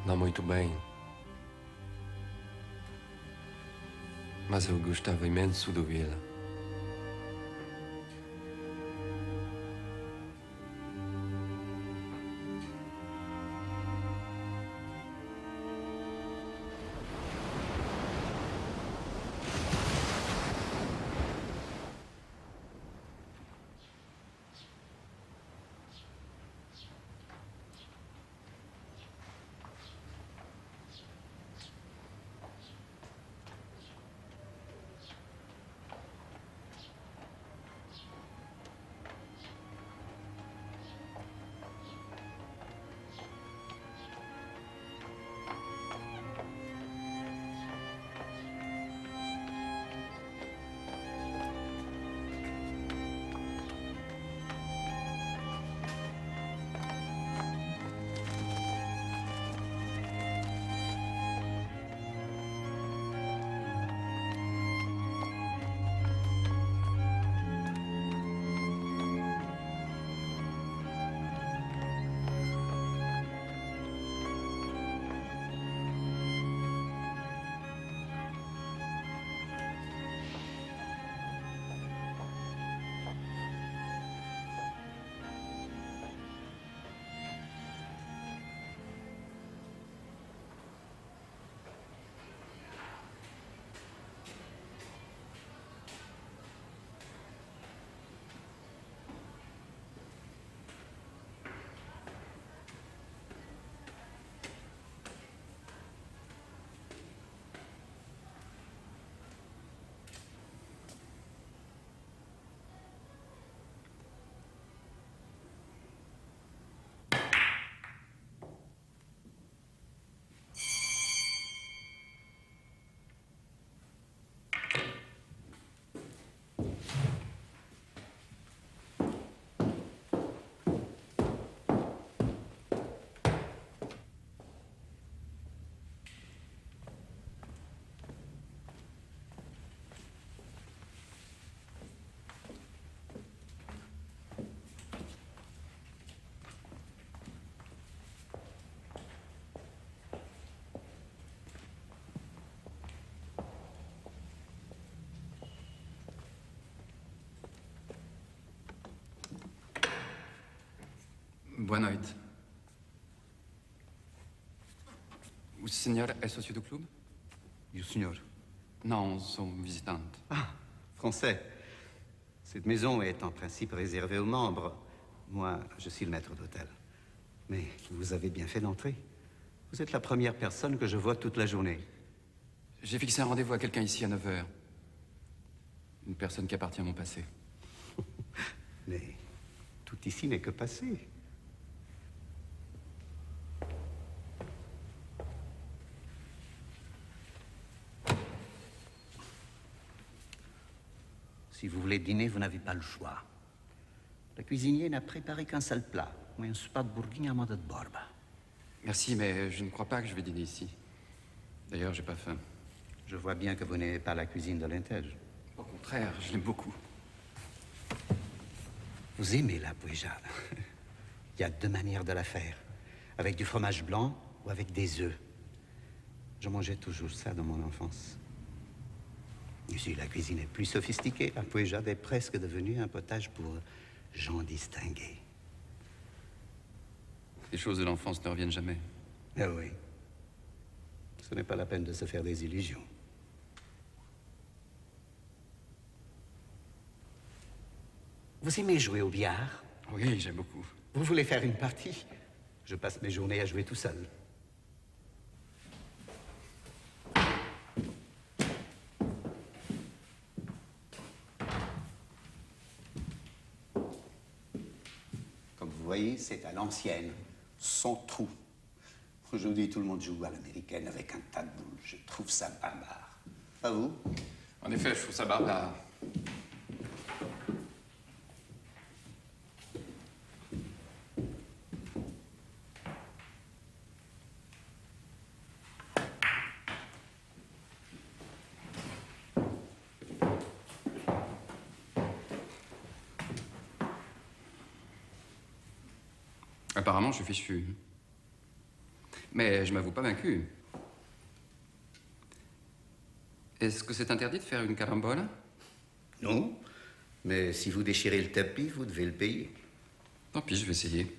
Não muito bem. Mas eu gostava imenso de ouvi-la. Boa noite. O senhor é sócio do clube? E o senhor? Non, sou visitante. Ah, français. Cette maison est en principe réservée aux membres. Moi, je suis le maître d'hôtel. Mais vous avez bien fait d'entrer. Vous êtes la première personne que je vois toute la journée. J'ai fixé un rendez-vous à quelqu'un ici à 9 h. Une personne qui appartient à mon passé. Mais tout ici n'est que passé. Si vous voulez dîner, vous n'avez pas le choix. Le cuisinier n'a préparé qu'un seul plat, un soupa de bourguignon à moda de borba. Merci, mais je ne crois pas que je vais dîner ici. D'ailleurs, j'ai pas faim. Je vois bien que vous n'aimez pas la cuisine de l'Intègre. Au contraire, je l'aime beaucoup. Vous aimez la poéjade. Il y a deux manières de la faire. Avec du fromage blanc ou avec des œufs. Je mangeais toujours ça dans mon enfance. Ici, la cuisine est plus sophistiquée. La poéjade est presque devenue un potage pour gens distingués. Les choses de l'enfance ne reviennent jamais. Ah oui. Ce n'est pas la peine de se faire des illusions. Vous aimez jouer au billard? Oui, j'aime beaucoup. Vous voulez faire une partie? Je passe mes journées à jouer tout seul. Comme vous voyez, c'est à l'ancienne, sans trou. Aujourd'hui, tout le monde joue à l'américaine avec un tas de boules. Je trouve ça barbare. Pas vous? En effet, je trouve ça barbare. Apparemment, je suis fichu. Mais je m'avoue pas vaincu. Est-ce que c'est interdit de faire une carambola? Non, mais si vous déchirez le tapis, vous devez le payer. Tant pis, je vais essayer.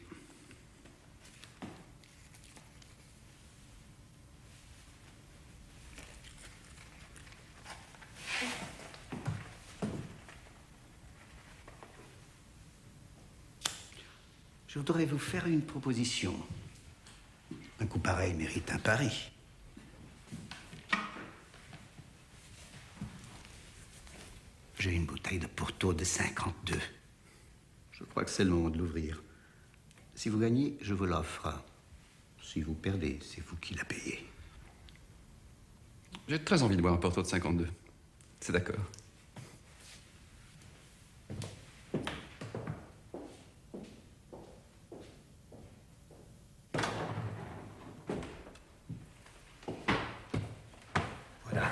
Je voudrais vous faire une proposition. Un coup pareil mérite un pari. J'ai une bouteille de Porto de 52. Je crois que c'est le moment de l'ouvrir. Si vous gagnez, je vous l'offre. Si vous perdez, c'est vous qui la payez. J'ai très envie de boire un Porto de 52. C'est d'accord. Voilà.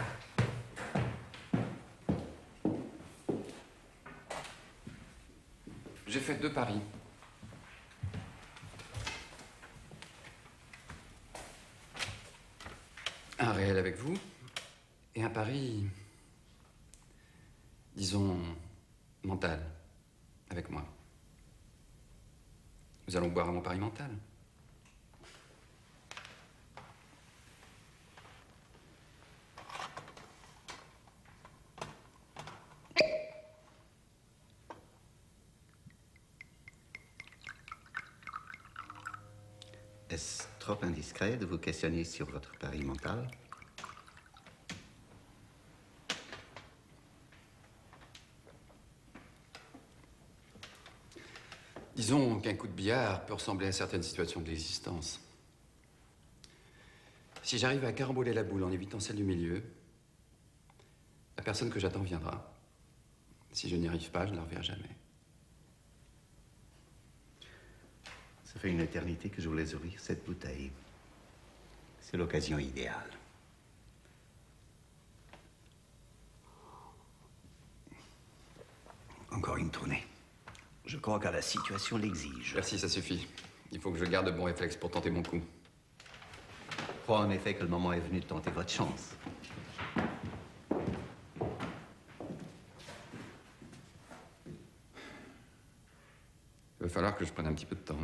J'ai fait 2 paris. Un réel avec vous et un pari, disons, mental, avec moi. Nous allons boire à mon pari mental. Est-ce trop indiscret de vous questionner sur votre pari mental? Disons qu'un coup de billard peut ressembler à certaines situations de l'existence. Si j'arrive à caramboler la boule en évitant celle du milieu, la personne que j'attends viendra. Si je n'y arrive pas, je ne la reverrai jamais. Ça fait une éternité que je voulais ouvrir cette bouteille. C'est l'occasion idéale. Encore une tournée. Je crois que la situation l'exige. Merci, ça suffit. Il faut que je garde de bons réflexes pour tenter mon coup. Je crois en effet que le moment est venu de tenter votre chance. Il va falloir que je prenne un petit peu de temps.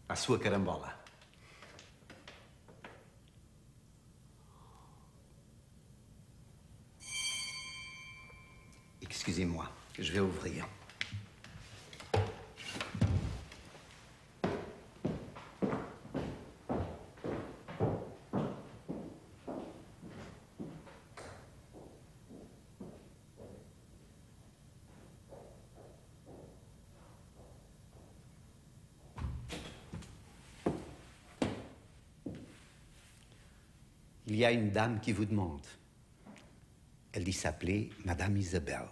À sua carambola. Excusez-moi, je vais ouvrir. Il y a une dame qui vous demande. Elle dit s'appeler Madame Isabelle.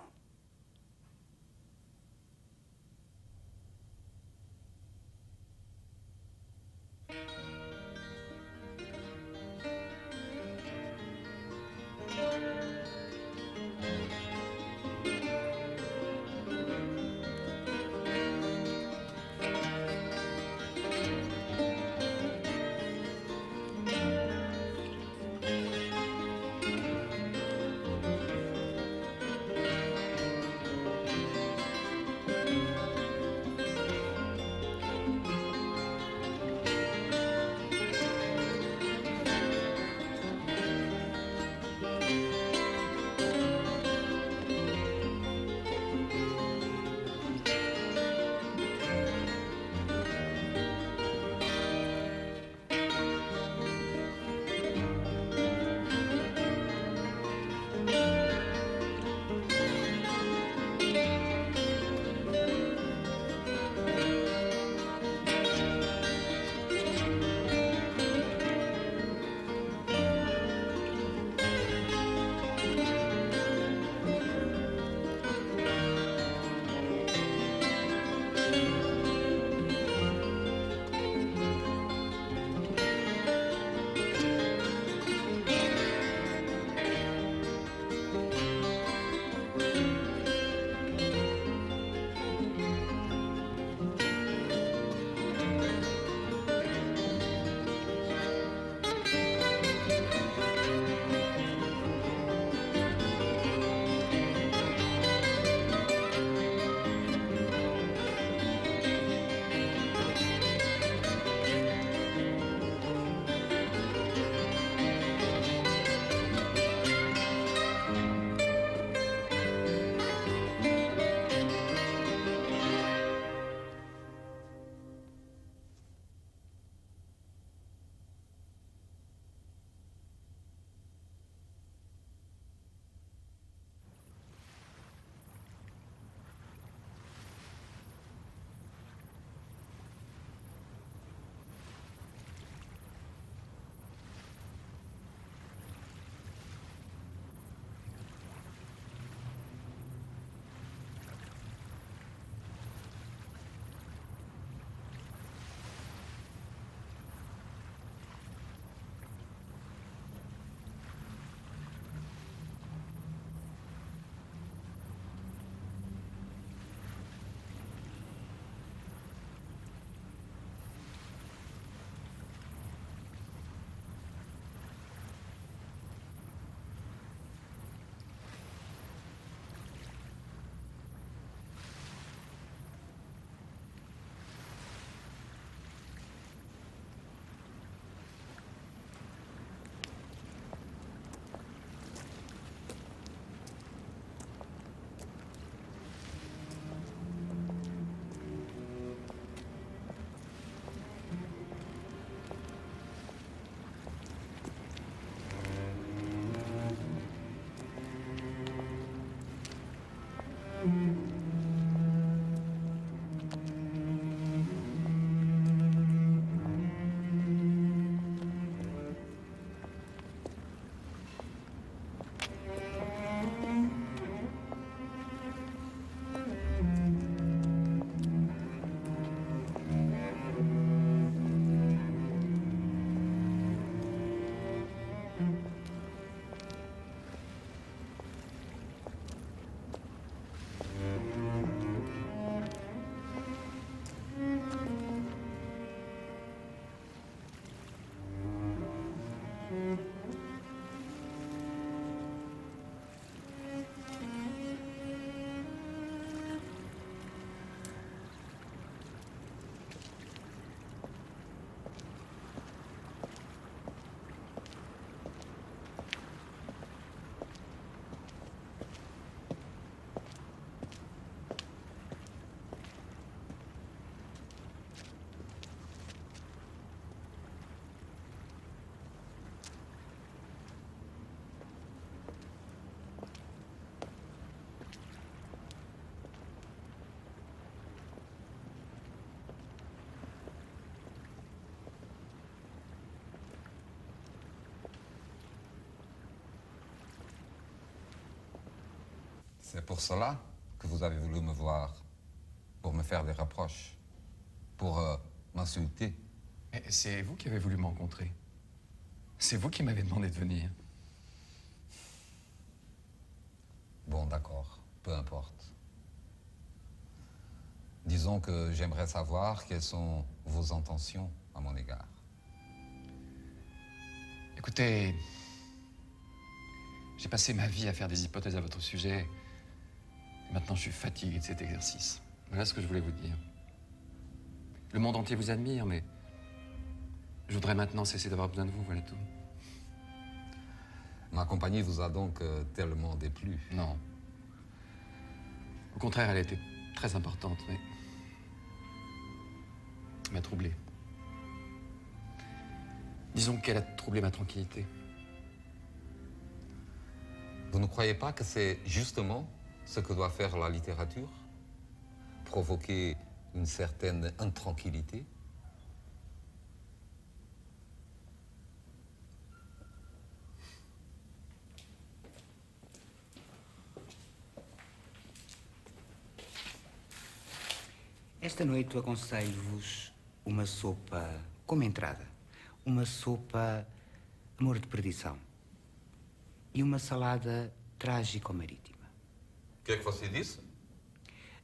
C'est pour cela que vous avez voulu me voir, pour me faire des reproches, pour m'insulter. Mais c'est vous qui avez voulu me rencontrer. C'est vous qui m'avez demandé de venir. Bon, d'accord, peu importe. Disons que j'aimerais savoir quelles sont vos intentions à mon égard. Écoutez, j'ai passé ma vie à faire des hypothèses à votre sujet. Et maintenant, je suis fatigué de cet exercice. Voilà ce que je voulais vous dire. Le monde entier vous admire, mais je voudrais maintenant cesser d'avoir besoin de vous, voilà tout. Ma compagnie vous a donc tellement déplu? Non. Au contraire, elle a été très importante, mais elle m'a troublé. Disons qu'elle a troublé ma tranquillité. Vous ne croyez pas que c'est justement ce que doit faire la littérature? Provoquer une certaine intranquillité? Esta noite aconselho-vos uma sopa como entrada. Uma sopa amor de perdição. E uma salada trágico-marítima. O que é que você disse?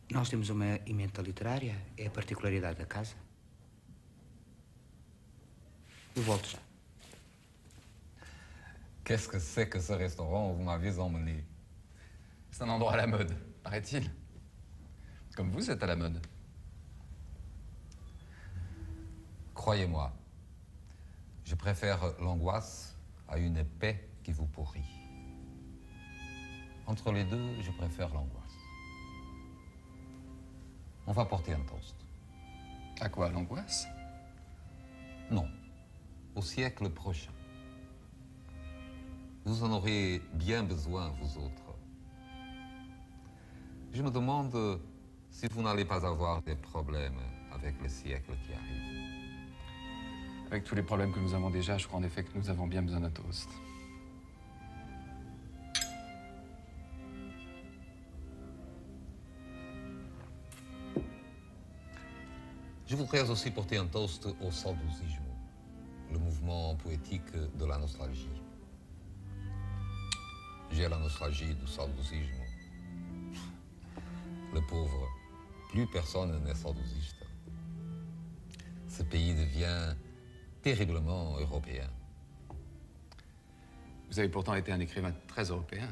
Nós temos uma emenda literária. É a particularidade da casa. Eu volto já. Qu'est-ce que c'est que ce restaurant où vous m'aviez emmené? C'est un endroit à la mode, paraît-il. Comme vous êtes à la mode. Croyez-moi, je préfère l'angoisse à une paix qui vous pourrit. Entre les deux, je préfère l'angoisse. On va porter un toast. À quoi, l'angoisse? Non, au siècle prochain. Vous en aurez bien besoin, vous autres. Je me demande si vous n'allez pas avoir des problèmes avec le siècle qui arrive. Avec tous les problèmes que nous avons déjà, je crois en effet que nous avons bien besoin d'un toast. Je voudrais aussi porter un toast au sadouzisme, le mouvement poétique de la nostalgie. J'ai la nostalgie du sadouzisme. Le pauvre, plus personne n'est sadouziste. Ce pays devient terriblement européen. Vous avez pourtant été un écrivain très européen.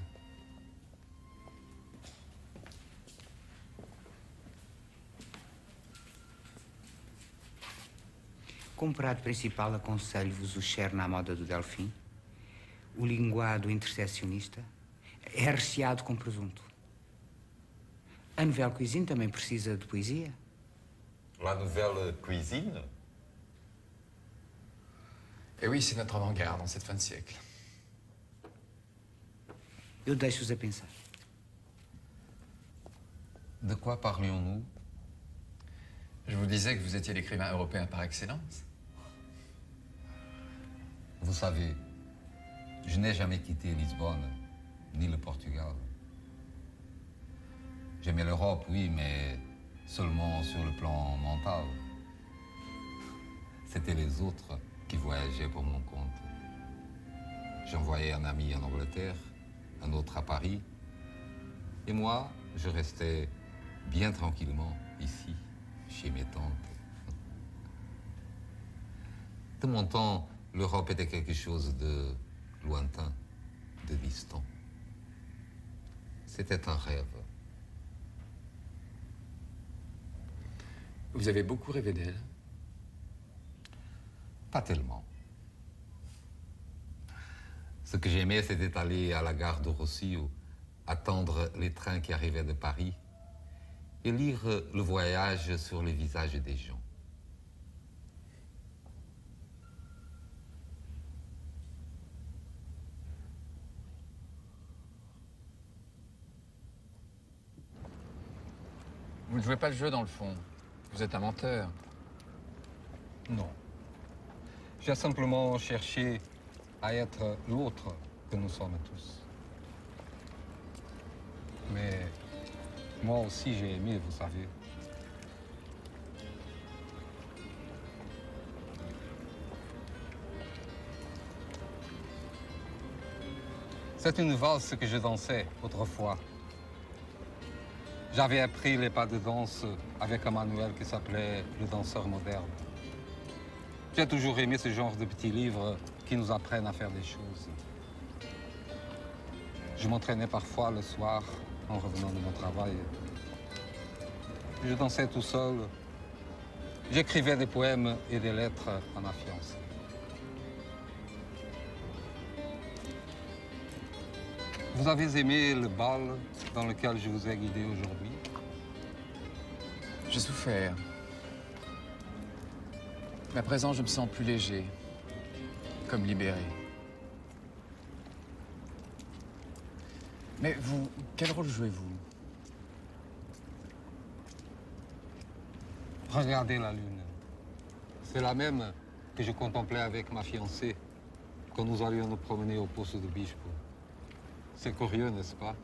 Como prato principal, aconselho-vos o cher na moda do Delfim, o linguado intercessionista, é recheado com presunto. A nouvelle cuisine também precisa de poesia. La nouvelle cuisine? Et oui, c'est notre avant-garde en cette fin de siècle. Eu deixo-vos a pensar. De quoi parlions-nous? Je vous disais que vous étiez l'écrivain européen par excellence. Vous savez, je n'ai jamais quitté Lisbonne, ni le Portugal. J'aimais l'Europe, oui, mais seulement sur le plan mental. C'était les autres qui voyageaient pour mon compte. J'envoyais un ami en Angleterre, un autre à Paris, et moi, je restais bien tranquillement ici, chez mes tantes. De mon temps, l'Europe était quelque chose de lointain, de distant. C'était un rêve. Vous avez beaucoup rêvé d'elle? Pas tellement. Ce que j'aimais, c'était aller à la gare de Rossio, attendre les trains qui arrivaient de Paris et lire le voyage sur les visages des gens. Vous ne jouez pas le jeu dans le fond. Vous êtes un menteur. Non. J'ai simplement cherché à être l'autre que nous sommes tous. Mais Moi aussi, j'ai aimé, vous savez. C'est une valse que je dansais autrefois. J'avais appris les pas de danse avec un manuel qui s'appelait Le danseur moderne. J'ai toujours aimé ce genre de petits livres qui nous apprennent à faire des choses. Je m'entraînais parfois le soir en revenant de mon travail. Je dansais tout seul. J'écrivais des poèmes et des lettres à ma fiancée. Vous avez aimé le bal dans lequel je vous ai guidé aujourd'hui? J'ai souffert. Mais à présent, je me sens plus léger, comme libéré. Mais vous, quel rôle jouez-vous? Regardez la lune. C'est la même que je contemplais avec ma fiancée quand nous allions nous promener au poste de Bichepot. C'est curieux, n'est-ce pas?